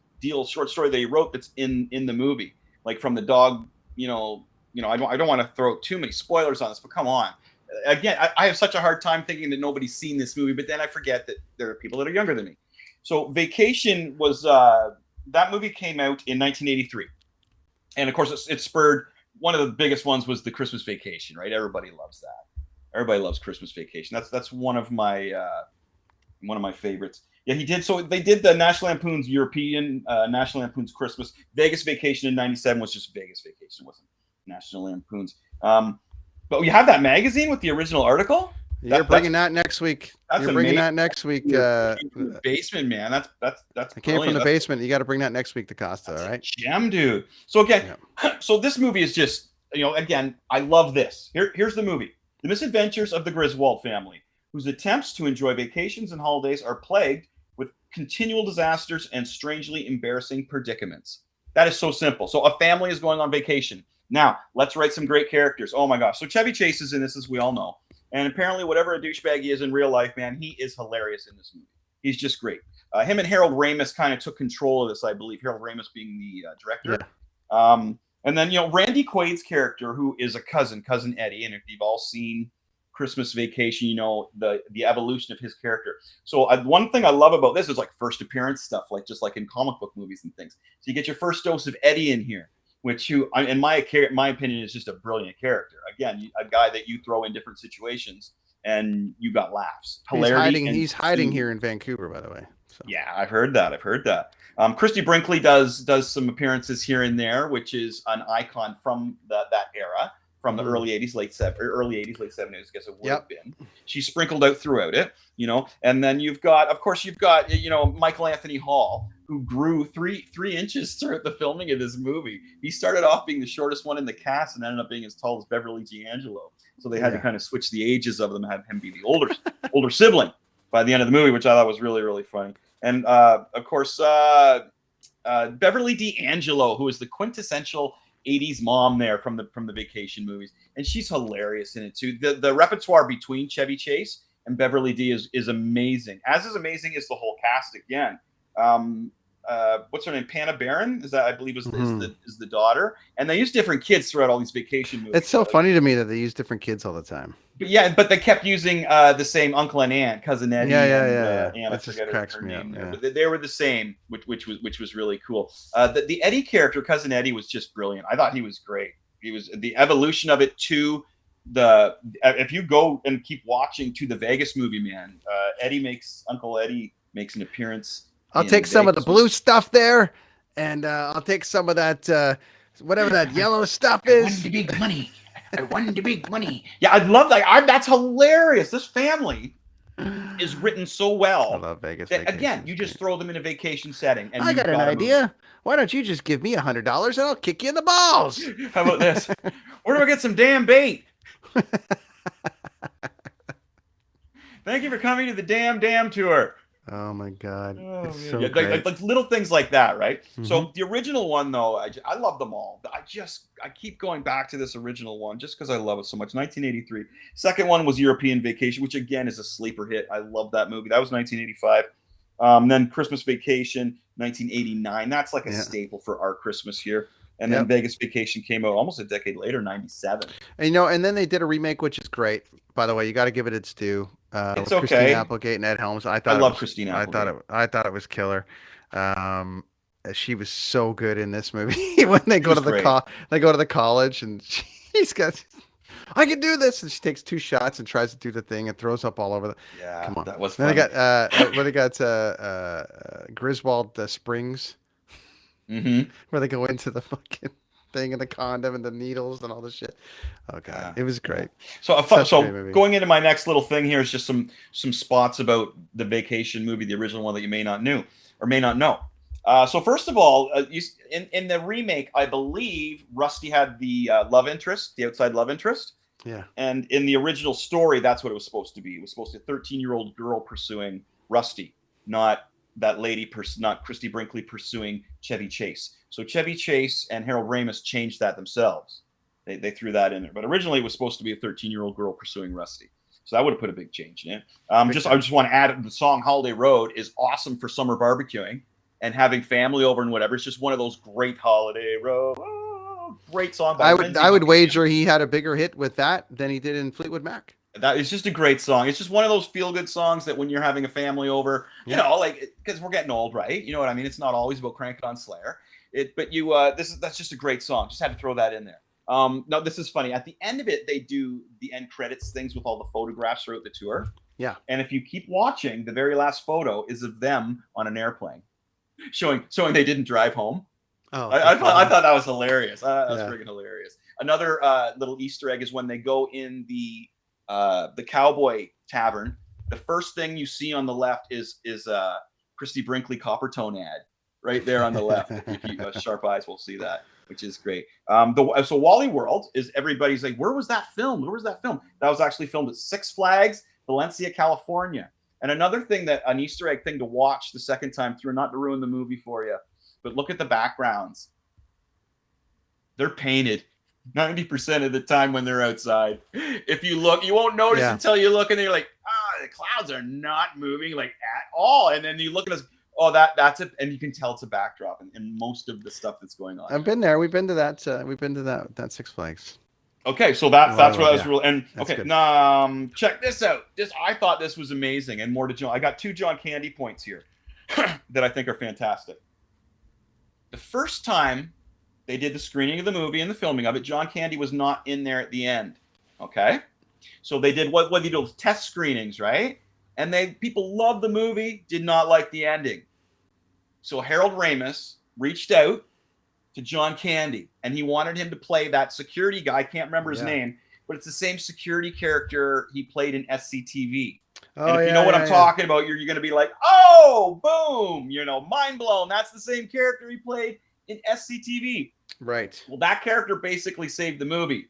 short story that he wrote that's in the movie. Like from the dog, I don't want to throw too many spoilers on this, but come on. Again, I have such a hard time thinking that nobody's seen this movie, but then I forget that there are people that are younger than me. So Vacation was, that movie came out in 1983. And of course it spurred, one of the biggest ones was the Christmas Vacation, right? Everybody loves that. Everybody loves Christmas Vacation. That's one of my favorites. Yeah, he did. So they did the National Lampoon's European, National Lampoon's Christmas. Vegas Vacation in '97 was just Vegas Vacation. It wasn't National Lampoon's. But we have that magazine with the original article. You're bringing that next week. You're bringing that next week. Basement, man. That's. I came from the basement. You got to bring that next week to Costa. All right. Gem, dude. So again, so this movie is just, again, I love this. Here's the movie: The Misadventures of the Griswold Family, whose attempts to enjoy vacations and holidays are plagued with continual disasters and strangely embarrassing predicaments. That is so simple. So a family is going on vacation. Now, let's write some great characters. Oh my gosh. So Chevy Chase is in this, as we all know. And apparently, whatever a douchebag he is in real life, man, he is hilarious in this movie. He's just great. Him and Harold Ramis kind of took control of this, I believe. Harold Ramis being the director. Yeah. And then, Randy Quaid's character, who is a cousin Eddie. And if you've all seen Christmas Vacation, the evolution of his character. So one thing I love about this is like first appearance stuff, like just like in comic book movies and things. So you get your first dose of Eddie in here, in my opinion, is just a brilliant character. Again, a guy that you throw in different situations and you got laughs. He's hiding here in Vancouver, by the way. So. Yeah, I've heard that. Christy Brinkley does some appearances here and there, which is an icon from that era. From the early 80s, late 70s, I guess it would have been. She's sprinkled out throughout it, and then you've got Michael Anthony Hall, who grew three inches throughout the filming of this movie. He started off being the shortest one in the cast and ended up being as tall as Beverly D'Angelo. So they had to kind of switch the ages of them, have him be the older sibling by the end of the movie, which I thought was really, really funny. And of course, Beverly D'Angelo, who is the quintessential 80s mom there from the Vacation movies, and she's hilarious in it too. The repertoire between Chevy Chase and Beverly D is amazing. As is amazing as the whole cast again. What's her name? Panna Barron is that, I believe, is the daughter, and they use different kids throughout all these Vacation movies. It's so funny to me that they use different kids all the time. But they kept using the same uncle and aunt, cousin Eddie. Yeah. That just cracks me up. Yeah. But they were the same, which was really cool. The Eddie character, cousin Eddie, was just brilliant. I thought he was great. He was the evolution of it to if you go and keep watching to the Vegas movie, man, Uncle Eddie makes an appearance. I'll take some of the blue stuff there, and I'll take some of that whatever that yellow stuff is. I won the big money. I won the big money. Yeah, I love that. That's hilarious. This family is written so well. I love Vegas. Again, you just throw them in a vacation setting. And I got an idea. Why don't you just give me $100 and I'll kick you in the balls? How about this? Where do I get some damn bait? Thank you for coming to the damn tour. Oh my God. So like little things like that, right? Mm-hmm. So the original one, though, I love them all. I keep going back to this original one just because I love it so much. 1983. Second one was European Vacation, which again is a sleeper hit. I love that movie. That was 1985. Then Christmas Vacation, 1989. That's like a staple for our Christmas here. And then Vegas Vacation came out almost a decade later, 97. And then they did a remake, which is great. By the way, you got to give it its due. It's okay. Christine Applegate and Ed Helms. I love Christine Applegate. I thought it was killer. She was so good in this movie. When they go to the college, and she's got, I can do this, and she takes 2 shots and tries to do the thing and throws up all over the. Yeah, come on. That was funny. Then they got Griswold Springs, where they go into the fucking thing and the condom and the needles and all this shit. Oh God, it was great. So going into my next little thing here is just some spots about the Vacation movie, the original one that you may not know. So first of all, in the remake, I believe Rusty had the love interest, the outside love interest. Yeah. And in the original story, that's what it was supposed to be. It was supposed to be a 13-year-old girl pursuing Rusty, not that lady, not Christy Brinkley pursuing Chevy Chase. So Chevy Chase and Harold Ramis changed that themselves. They threw that in there. But originally it was supposed to be a 13-year-old girl pursuing Rusty. So that would have put a big change in it. I just want to add, the song Holiday Road is awesome for summer barbecuing and having family over and whatever. It's just one of those great Holiday Road. Great song. I would wager he had a bigger hit with that than he did in Fleetwood Mac. That is just a great song. It's just one of those feel-good songs that when you're having a family over, because we're getting old, right? You know what I mean? It's not always about cranking on Slayer. That's just a great song. Just had to throw that in there. No, this is funny. At the end of it, they do the end credits things with all the photographs throughout the tour. Yeah. And if you keep watching, the very last photo is of them on an airplane, showing they didn't drive home. Oh, I thought that was hilarious. That was freaking hilarious. Another little Easter egg is when they go in the Cowboy Tavern. The first thing you see on the left is Christy Brinkley Coppertone ad right there on the left. If you sharp eyes will see that, which is great. So Wally World is, everybody's like, where was that filmed? That was actually filmed at Six Flags, Valencia, California. And another thing an Easter egg thing to watch the second time through, not to ruin the movie for you, but look at the backgrounds. they're painted 90% of the time when they're outside. If you look, you won't notice until you look and you're like, the clouds are not moving like at all. And then you look at us, that's it. And you can tell it's a backdrop and most of the stuff that's going on. I've been there. We've been to that. That Six Flags. Okay, so that's what I was real. And that's okay, good. check this out. I thought this was amazing, and more to John. I got 2 John Candy points here that I think are fantastic. The first time they did the screening of the movie and the filming of it, John Candy was not in there at the end. Okay, so they did what they do, test screenings, right? And people loved the movie, did not like the ending. So Harold Ramis reached out to John Candy, and he wanted him to play that security guy. I can't remember his name, but it's the same security character he played in SCTV. And if you know what I'm talking about, you're going to be like, oh, boom, mind blown. That's the same character he played in SCTV. Right. Well, that character basically saved the movie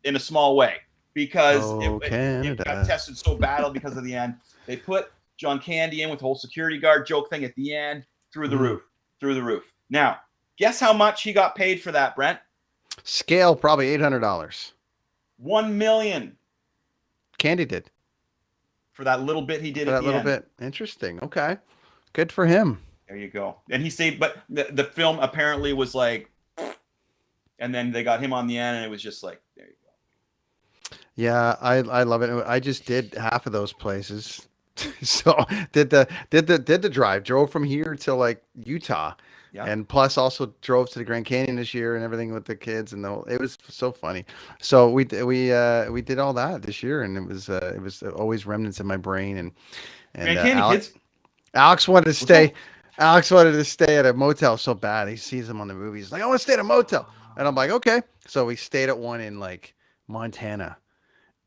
in a small way because it got tested so badly because of the end. They put John Candy in with the whole security guard joke thing at the end, through the roof. Now, guess how much he got paid for that, Brent? Scale, probably $800. $1 million. Candy did. For that little bit he did for at that the little end. bit. Interesting. Okay. Good for him. There you go. And he saved, but the film apparently was like, and then they got him on the end, and it was just like, there you go. Yeah, I love it. I just did half of those places. So did the drive, drove from here to like Utah. Yeah. And plus also drove to the Grand Canyon this year and everything with the kids, and it was so funny. So we did all that this year, and it was always remnants in my brain. And Grand Canyon kids. Alex wanted to stay. Alex wanted to stay at a motel so bad. He sees them on the movie. He's like, I want to stay at a motel, and I'm like, okay. So we stayed at one in like Montana,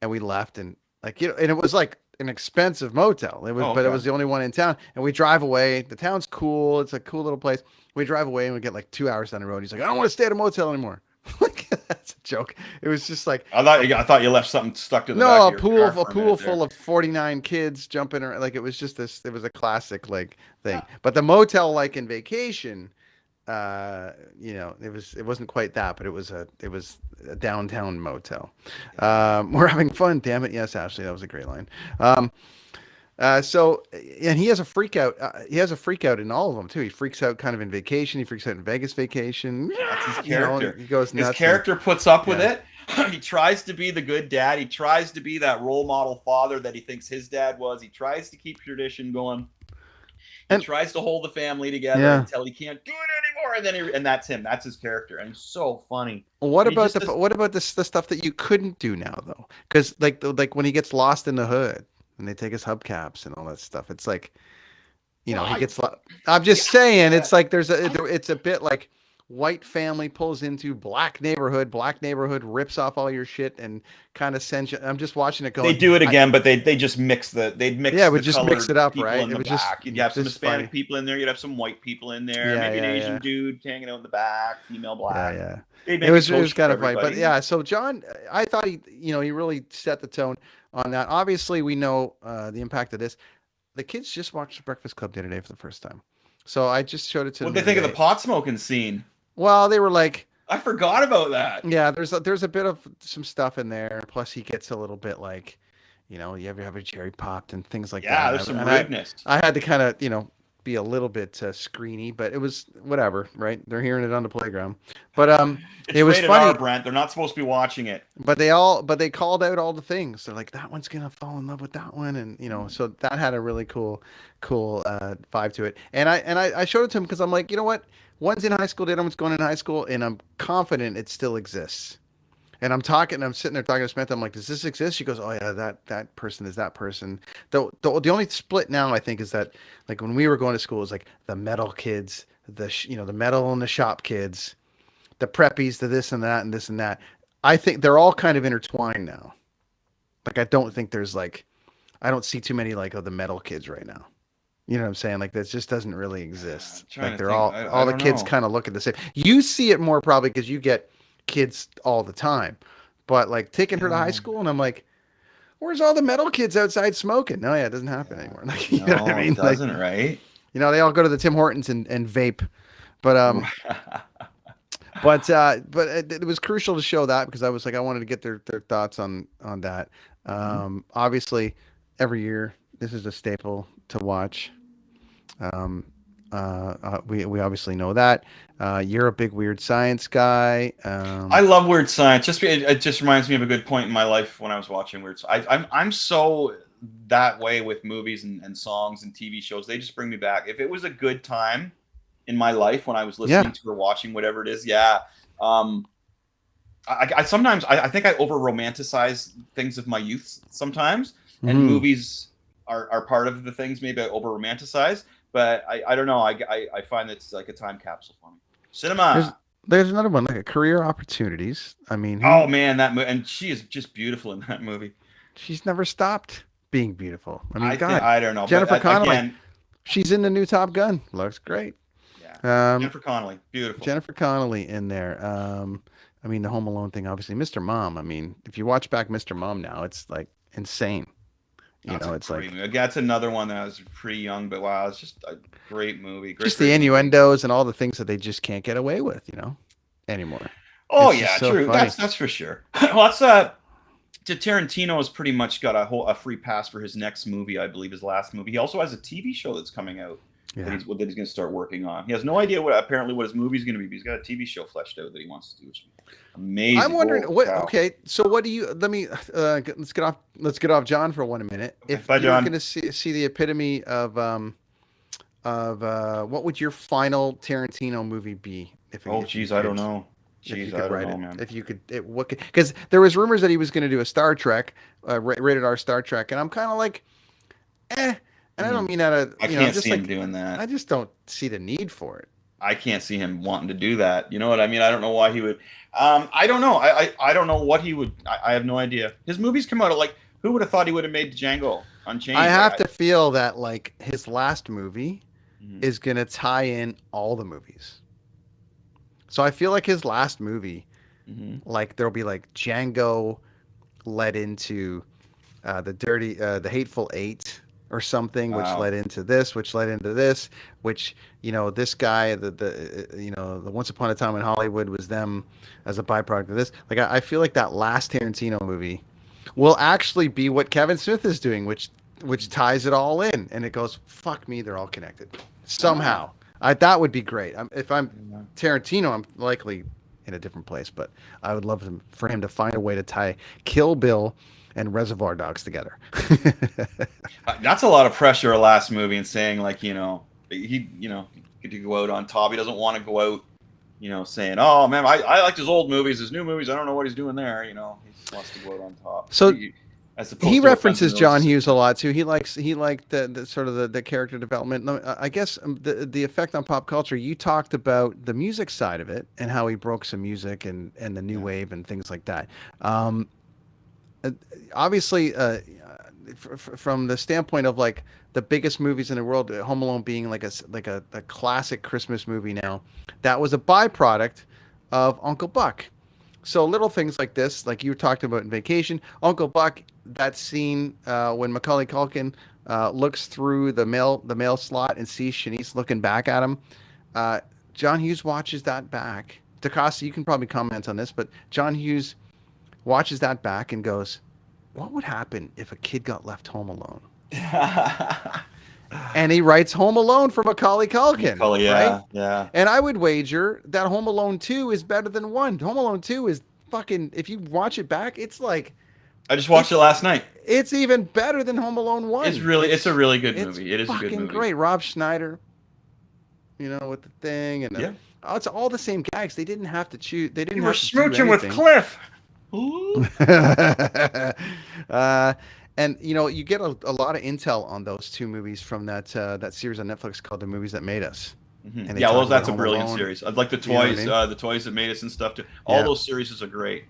and we left, and and it was like an expensive motel. It was, but it was the only one in town. And we drive away. The town's cool. It's a cool little place. We drive away and we get like 2 hours down the road. He's like, I don't want to stay at a motel anymore. Like, that's a joke. It was just like I thought you left something stuck to the back of your car a pool full of 49 kids jumping around. Like it was just this. It was a classic like thing. Yeah. But the motel, like in Vacation, it wasn't quite that, but it was a downtown motel. We're having fun. Damn it. Yes, Ashley, that was a great line. So, and he has a freak out. He has a freak out in all of them too. He freaks out kind of in Vacation. He freaks out in Vegas Vacation. That's his character. He goes nuts. His character puts up with it. He tries to be the good dad. He tries to be that role model father that he thinks his dad was. He tries to keep tradition going. He tries to hold the family together until he can't do it anymore, and that's him. That's his character, and he's so funny. What about the stuff that you couldn't do now though? Because like when he gets lost in the hood. And they take his hubcaps and all that stuff. It's like, he gets. I'm just saying, it's like it's a bit like white family pulls into black neighborhood rips off all your shit and kind of sends you. I'm just watching it going. They do it again, but they just mix they'd mix. Yeah, we just mix it up, right? It was just you'd have some Hispanic people in there. You'd have some white people in there. Maybe an Asian dude hanging out in the back, female black. Yeah. It was kind of funny, but yeah. So John, I thought he really set the tone on that. Obviously, we know the impact of this. The kids just watched The Breakfast Club the other day for the first time, so I just showed it to them. What did they think of the pot smoking scene? Well, they were like, I forgot about that. Yeah, there's a bit of some stuff in there. Plus, he gets a little bit like, you ever have a cherry popped and things like that. Yeah, there's some rudeness. I had to kind of be a little bit screeny, but it was whatever, right? They're hearing it on the playground, but it was rated funny. R, Brent. They're not supposed to be watching it. But they called out all the things. They're like, that one's gonna fall in love with that one, and so that had a really cool vibe to it. And I showed it to him because I'm like, you know what? One's in high school, the other one's going in high school, and I'm confident it still exists. And I'm sitting there talking to Smith. I'm like, does this exist? She goes, oh yeah, that person is that person. The only split now I think is that like when we were going to school, it was like the metal kids, the metal and the shop kids, the preppies, the this and that and this and that. I think they're all kind of intertwined now. Like I don't think there's like, I don't see too many like the metal kids right now. You know what I'm saying? Like that just doesn't really exist. Like they're all the kids kind of look at the same. You see it more probably because you get kids all the time, but like taking her to high school and I'm like, where's all the metal kids outside smoking? No, it doesn't happen anymore. Like, you know what I mean? It doesn't, right? They all go to the Tim Hortons and vape, but But it was crucial to show that because I was like, I wanted to get their thoughts on that. Obviously, every year this is a staple to watch. We obviously know that. You're a big Weird Science guy. I love Weird Science. It just reminds me of a good point in my life when I was watching Weird Science. I'm so that way with movies and songs and TV shows. They just bring me back. If it was a good time in my life when I was listening to or watching whatever it is, I sometimes I think I over romanticize things of my youth sometimes, and movies are part of the things maybe I over romanticize. But I don't know. I find it's like a time capsule for me. Cinema. There's another one, like Career Opportunities. I mean, oh man, that movie, and she is just beautiful in that movie. She's never stopped being beautiful. I mean, I don't know. Jennifer Connelly. Again, she's in the new Top Gun. Looks great. Yeah. Jennifer Connelly, beautiful. Jennifer Connelly in there. I mean, the Home Alone thing, obviously. Mr. Mom. I mean, if you watch back Mr. Mom now, it's like insane. It's like movie. That's another one that I was pretty young, but wow, it's just a great movie. Just the innuendos and all the things that they just can't get away with, anymore. Oh yeah, so true. Funny. That's for sure. Well, that's Tarantino has pretty much got a free pass for his next movie, I believe his last movie. He also has a TV show that's coming out that he's going to start working on. He has no idea what his movie is going to be, but he's got a TV show fleshed out that he wants to do. Amazing. I'm wondering okay, so what do you let me let's get off John for 1 minute. Okay, if bye, you're John. going to see the epitome of what would your final Tarantino movie be? I don't know. I don't know, man. If you could, because there was rumors that he was going to do a Star Trek, rated R Star Trek, and I'm kind of like, and I don't mean that. I can't see him doing that. I just don't see the need for it. I can't see him wanting to do that. You know what I mean? I don't know why he would. I don't know. I don't know what he would. I have no idea. His movies come out like, who would have thought he would have made Django Unchained? I have to feel that like his last movie is going to tie in all the movies. So I feel like his last movie, like there'll be like Django led into the Hateful Eight or something, which led into this, which this guy, the Once Upon a Time in Hollywood was them as a byproduct of this. Like I feel like that last Tarantino movie will actually be what Kevin Smith is doing, which ties it all in, and it goes, fuck me, they're all connected somehow. That would be great. If I'm Tarantino, I'm likely in a different place, but I would love for him to find a way to tie Kill Bill and Reservoir Dogs together. That's a lot of pressure. A last movie and saying like, he could go out on top. He doesn't want to go out, saying, oh man, I liked his old movies, his new movies, I don't know what he's doing there. He just wants to go out on top. So he references John Hughes a lot too. He liked the sort of the character development. I guess the effect on pop culture. You talked about the music side of it and how he broke some music and the new wave and things like that. Obviously, from the standpoint of like the biggest movies in the world, Home Alone being like a classic Christmas movie now, that was a byproduct of Uncle Buck. So little things like this, like you talked about in Vacation, Uncle Buck, that scene when Macaulay Culkin looks through the mail slot and sees Shanice looking back at him. John Hughes watches that back. DaCosta, you can probably comment on this, but John Hughes watches that back and goes, what would happen if a kid got left home alone? And he writes Home Alone for Macaulay Culkin. Right? Yeah. And I would wager that Home Alone 2 is better than 1. Home Alone 2 is fucking, if you watch it back, it's like... I just watched it last night. It's even better than Home Alone 1. It's a really good movie. It is a good movie. Fucking great. Rob Schneider, with the thing. And it's all the same gags. They didn't have to choose. They didn't have to do anything. You were smooching with Cliff. And you get a lot of intel on those two movies from that series on Netflix called The Movies That Made Us. Mm-hmm. That's a brilliant series. I'd like the toys, the toys that made us and stuff too. All those series are great.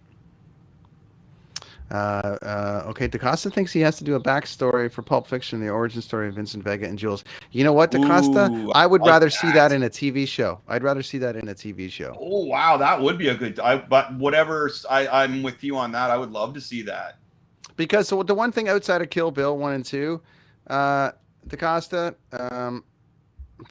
Okay, DaCosta thinks he has to do a backstory for Pulp Fiction, the origin story of Vincent Vega and Jules. You know what, DaCosta? I would rather see that in a TV show. I'd rather see that in a TV show. Oh wow, that would be a good. But whatever, I'm with you on that. I would love to see that. Because the one thing outside of Kill Bill 1 and 2, DaCosta,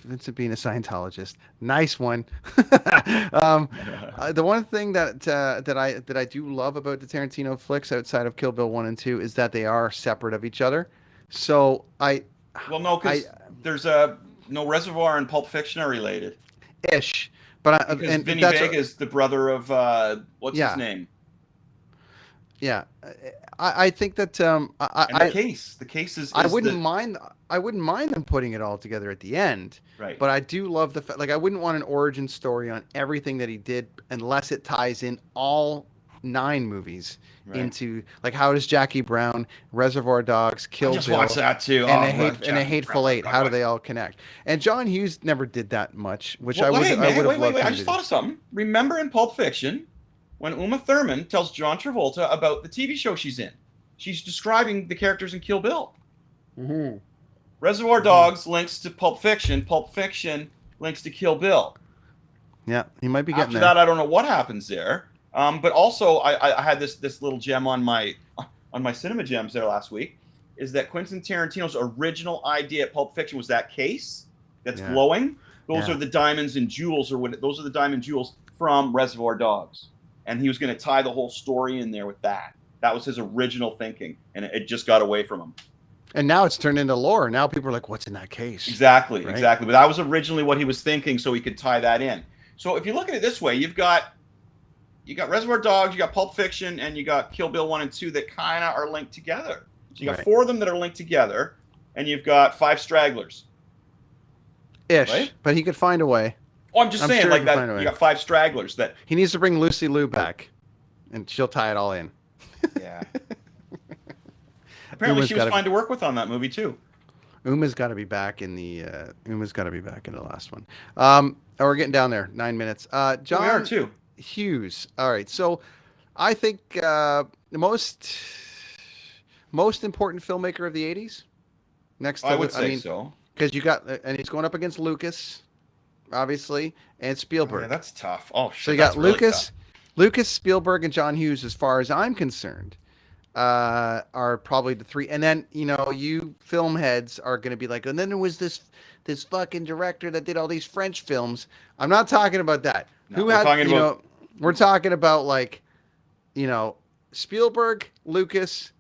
Vincent being a Scientologist. Nice one. The one thing that I do love about the Tarantino flicks outside of Kill Bill 1 and 2 is that they are separate of each other. So Well, no, because there's no Reservoir and Pulp Fiction are related. ish, but Because Vinny Vega is the brother of what's his name? Yeah, I think that The case is I wouldn't mind them putting it all together at the end. Right. But I do love the fact, like, I wouldn't want an origin story on everything that he did unless it ties in all 9 movies into, like, how does Jackie Brown, Reservoir Dogs, Kill Bill, just watch that too. and a Hateful Eight, how do they all connect? And John Hughes never did that much, which I would have loved. I just thought of something. Remember in Pulp Fiction when Uma Thurman tells John Travolta about the TV show she's in? She's describing the characters in Kill Bill. Mm-hmm. Reservoir Dogs links to Pulp Fiction. Pulp Fiction links to Kill Bill. Yeah, he might be getting After there. that, I don't know what happens there. But also, I had this little gem on my Cinema Gems there last week. Is that Quentin Tarantino's original idea at Pulp Fiction was that case that's glowing? Those are the diamonds and jewels, those are the diamond jewels from Reservoir Dogs, and he was going to tie the whole story in there with that. That was his original thinking, and it just got away from him. And now it's turned into lore. Now people are like, "What's in that case?" Exactly. But that was originally what he was thinking, so he could tie that in. So if you look at it this way, you got Reservoir Dogs, you got Pulp Fiction, and you got Kill Bill 1 and 2 that kind of are linked together. So you got 4 of them that are linked together, and you've got 5 stragglers. Ish, right? But he could find a way. Oh, I'm saying sure like that. You got 5 stragglers that he needs to bring Lucy Liu back, and she'll tie it all in. Yeah. Apparently, she was fine to work with on that movie too. Uma's got to be back in the last one. We're getting down there. 9 minutes. John we are too. Hughes. All right. So, I think the most important filmmaker of the 80s. Next, to, I would say so. Because you got, and he's going up against Lucas, obviously, and Spielberg. Oh, yeah, that's tough. Oh shit. So you got Lucas, Spielberg, and John Hughes. As far as I'm concerned, are probably the 3. And then, you film heads are going to be like, and then there was this fucking director that did all these French films. I'm not talking about that. No, we're talking about like, Spielberg, Lucas,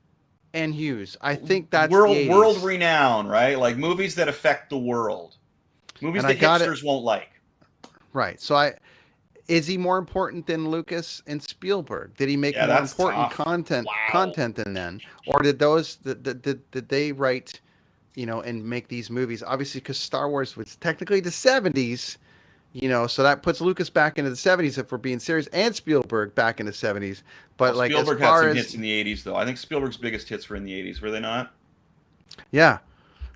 and Hughes. I think that's world renown, right? Like movies that affect the world. Movies that hipsters won't like. Right. So is he more important than Lucas and Spielberg? Did he make more important content than them? Or did did they write, and make these movies? Obviously, because Star Wars was technically the 70s, so that puts Lucas back into the 70s if we're being serious, and Spielberg back in the 70s. But Spielberg had some hits in the 80s, though. I think Spielberg's biggest hits were in the 80s, were they not? Yeah.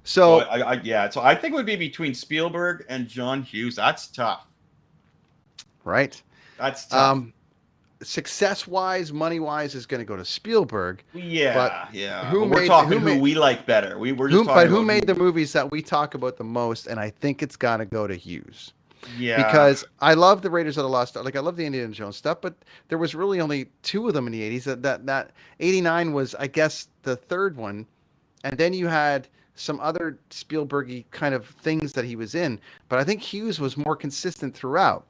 So So I think it would be between Spielberg and John Hughes. That's tough. Right. That's tough. Success-wise, money-wise, is going to go to Spielberg. Yeah. We're talking who we like better. Who made the movies that we talk about the most? And I think it's got to go to Hughes. Yeah. Because I love the Raiders of the Lost Ark. Like, I love the Indiana Jones stuff, but there was really only 2 of them in the 80s. That 89 was, I guess, the 3rd one. And then you had some other Spielberg-y kind of things that he was in. But I think Hughes was more consistent throughout,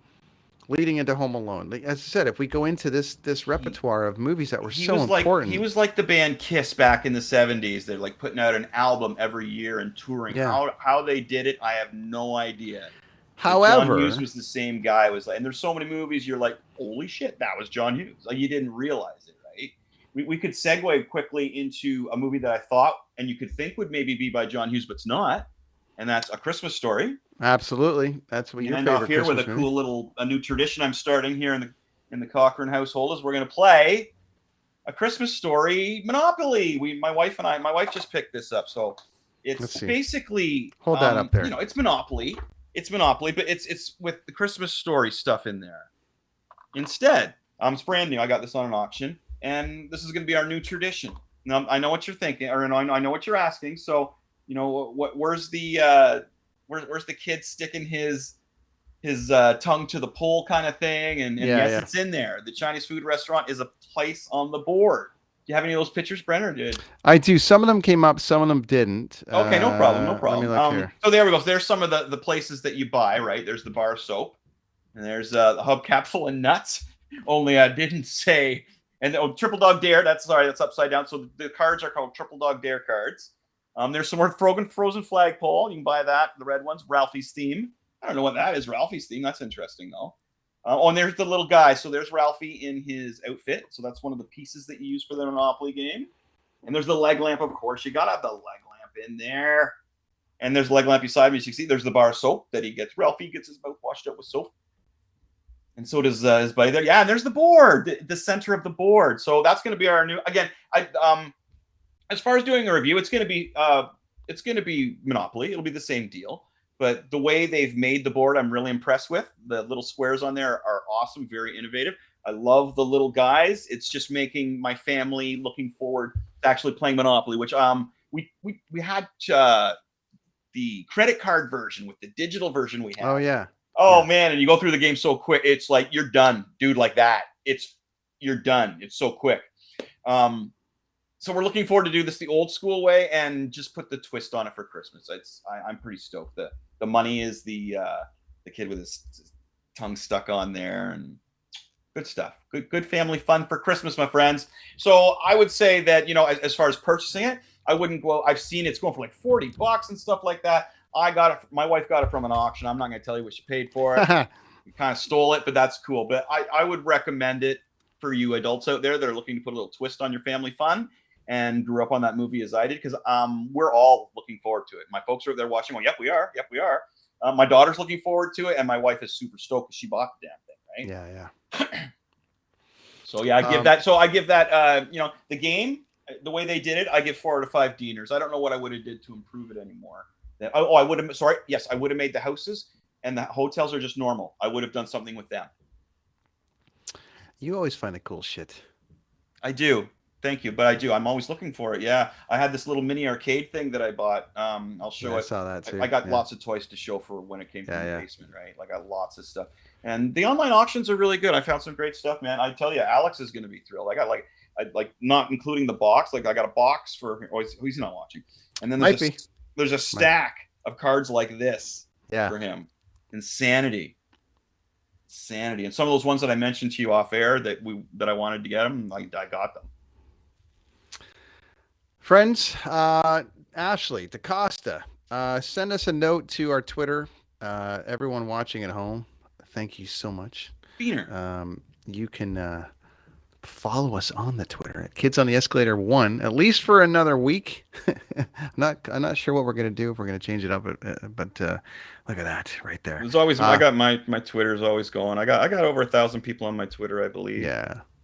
leading into Home Alone. Like, as I said, if we go into this repertoire of movies that were so important. He was like the band Kiss back in the 70s. They're like putting out an album every year and touring. Yeah. How they did it, I have no idea. However, John Hughes was the same guy. And there's so many movies you're like, holy shit, that was John Hughes. Like, you didn't realize it, right? We could segue quickly into a movie that I thought and you could think would maybe be by John Hughes, but it's not. And that's A Christmas Story. Absolutely, that's what your favorite off here Christmas with a new tradition I'm starting here in the Cochran household is we're going to play A Christmas Story Monopoly. My wife just picked this up, so it's basically hold that up there. It's Monopoly. It's Monopoly, but it's with the Christmas Story stuff in there. Instead, it's brand new. I got this on an auction, and this is going to be our new tradition. Now, I know what you're thinking, or I know what you're asking. So, where's the kid sticking his tongue to the pole kind of thing? And yes, it's in there. The Chinese food restaurant is a place on the board. you have any of those pictures, Brent, or did? I do. Some of them came up, some of them didn't. Okay, no problem, no Let problem. me look here. So there we go. So there's some of the places that you buy, right? There's the bar of soap, and there's the hubcap full of nuts. Only I didn't say. And Triple Dog Dare. That's upside down. So the cards are called Triple Dog Dare cards. There's some more frozen flagpole. You can buy that. The red ones, Ralphie's theme. I don't know what that is. Ralphie's theme. That's interesting though. And there's the little guy. So there's Ralphie in his outfit. So that's one of the pieces that you use for the Monopoly game. And there's the leg lamp, of course. You gotta have the leg lamp in there. And there's the leg lamp beside me. As you can see, there's the bar of soap that he gets. Ralphie gets his mouth washed out with soap. And so does his buddy there. Yeah, and there's the board, the center of the board. So that's going to be our new. Again, as far as doing a review, it's going to be Monopoly. It'll be the same deal. But the way they've made the board, I'm really impressed with. The little squares on there are awesome, very innovative. I love the little guys. It's just making my family looking forward to actually playing Monopoly, which we had the credit card version with the digial version we had. Oh yeah. Oh man, and you go through the game so quick. It's like you're done, dude. Like that. You're done. It's so quick. So we're looking forward to do this the old school way and just put the twist on it for Christmas. I'm pretty stoked. The money is the kid with his tongue stuck on there, and good stuff. Good family fun for Christmas, my friends. So I would say that, as far as purchasing it, I wouldn't go. I've seen it's going for like $40 and stuff like that. I got it. My wife got it from an auction. I'm not going to tell you what she paid for it. We kind of stole it, but that's cool. But I would recommend it for you adults out there that are looking to put a little twist on your family fun and grew up on that movie as I did, because we're all looking forward to it. My folks are there watching. Well, yep, we are. Yep, we are. My daughter's looking forward to it, and my wife is super stoked because she bought the damn thing, right? Yeah. So yeah, I give that. So I give that. The game, the way they did it, I give 4 out of 5 Deaners. I don't know what I would have did to improve it anymore. I would have. Sorry, yes, I would have made the houses, and the hotels are just normal. I would have done something with them. You always find the cool shit. I do. Thank you, but I do. I'm always looking for it. Yeah, I had this little mini arcade thing that I bought. I'll show it. I saw that too. I got lots of toys to show for when it came from the basement, right? Like I got lots of stuff, and the online auctions are really good. I found some great stuff, man. I tell you, Alex is going to be thrilled. I got like not including the box. Like I got a box for. Oh, he's not watching. And then there's a stack of cards like this for him. Insanity. And some of those ones that I mentioned to you off air that I wanted to get him, I got them. Friends, Ashley DaCosta, send us a note to our Twitter. Everyone watching at home, thank you so much. Beaner. You can follow us on the Twitter at Kids on the Escalator 1, at least for another week. I'm not sure what we're gonna do, if we're gonna change it up, but look at that right there. There's always I got my Twitter is always going. I got over 1,000 people on my Twitter, I believe.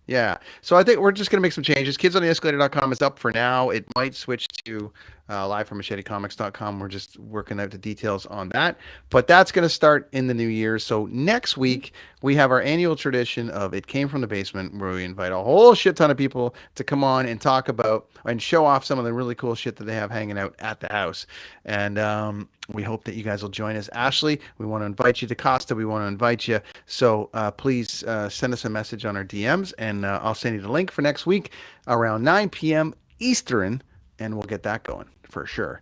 Yeah. So I think we're just going to make some changes. KidsOnTheEscalator.com is up for now. It might switch to livefrommachetecomics.com. We're just working out the details on that. But that's going to start in the new year. So next week, we have our annual tradition of It Came From the Basement, where we invite a whole shit ton of people to come on and talk about and show off some of the really cool shit that they have hanging out at the house. And we hope that you guys will join us. Ashley, we want to invite you to Costa. We want to invite you. So please send us a message on our DMs, and I'll send you the link for next week around 9 p.m. Eastern, and we'll get that going for sure.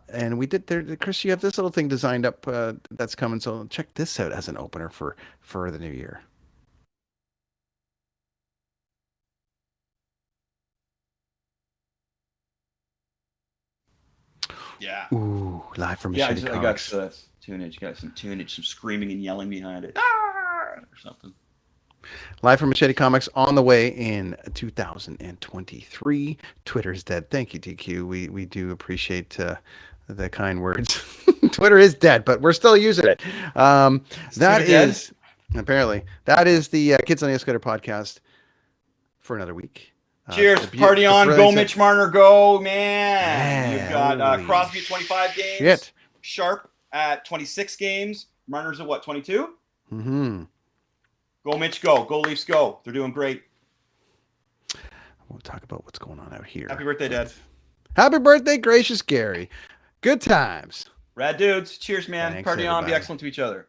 And we did there, Chris, you have this little thing designed up that's coming. So check this out as an opener for the new year. Yeah. Ooh, live from Machete Comics. I got tunage. Got some tunage, some screaming and yelling behind it, or something. Live from Machete Comics on the way in 2023. Twitter's dead. Thank you, DQ. We do appreciate the kind words. Twitter is dead, but we're still using it. That is apparently that is the Kids on the Escalator podcast for another week. Cheers, party on, go Mitch Marner, go, man. You've got Crosby at 25 games, shit. Sharp at 26 games, Marner's at what, 22? Mm-hmm. Go Mitch, go Leafs, go. They're doing great. We'll talk about what's going on out here. Happy birthday, Dad. Happy birthday, gracious Gary. Good times. Rad dudes. Cheers, man. Thanks, Party on, be everybody. excellent to each other.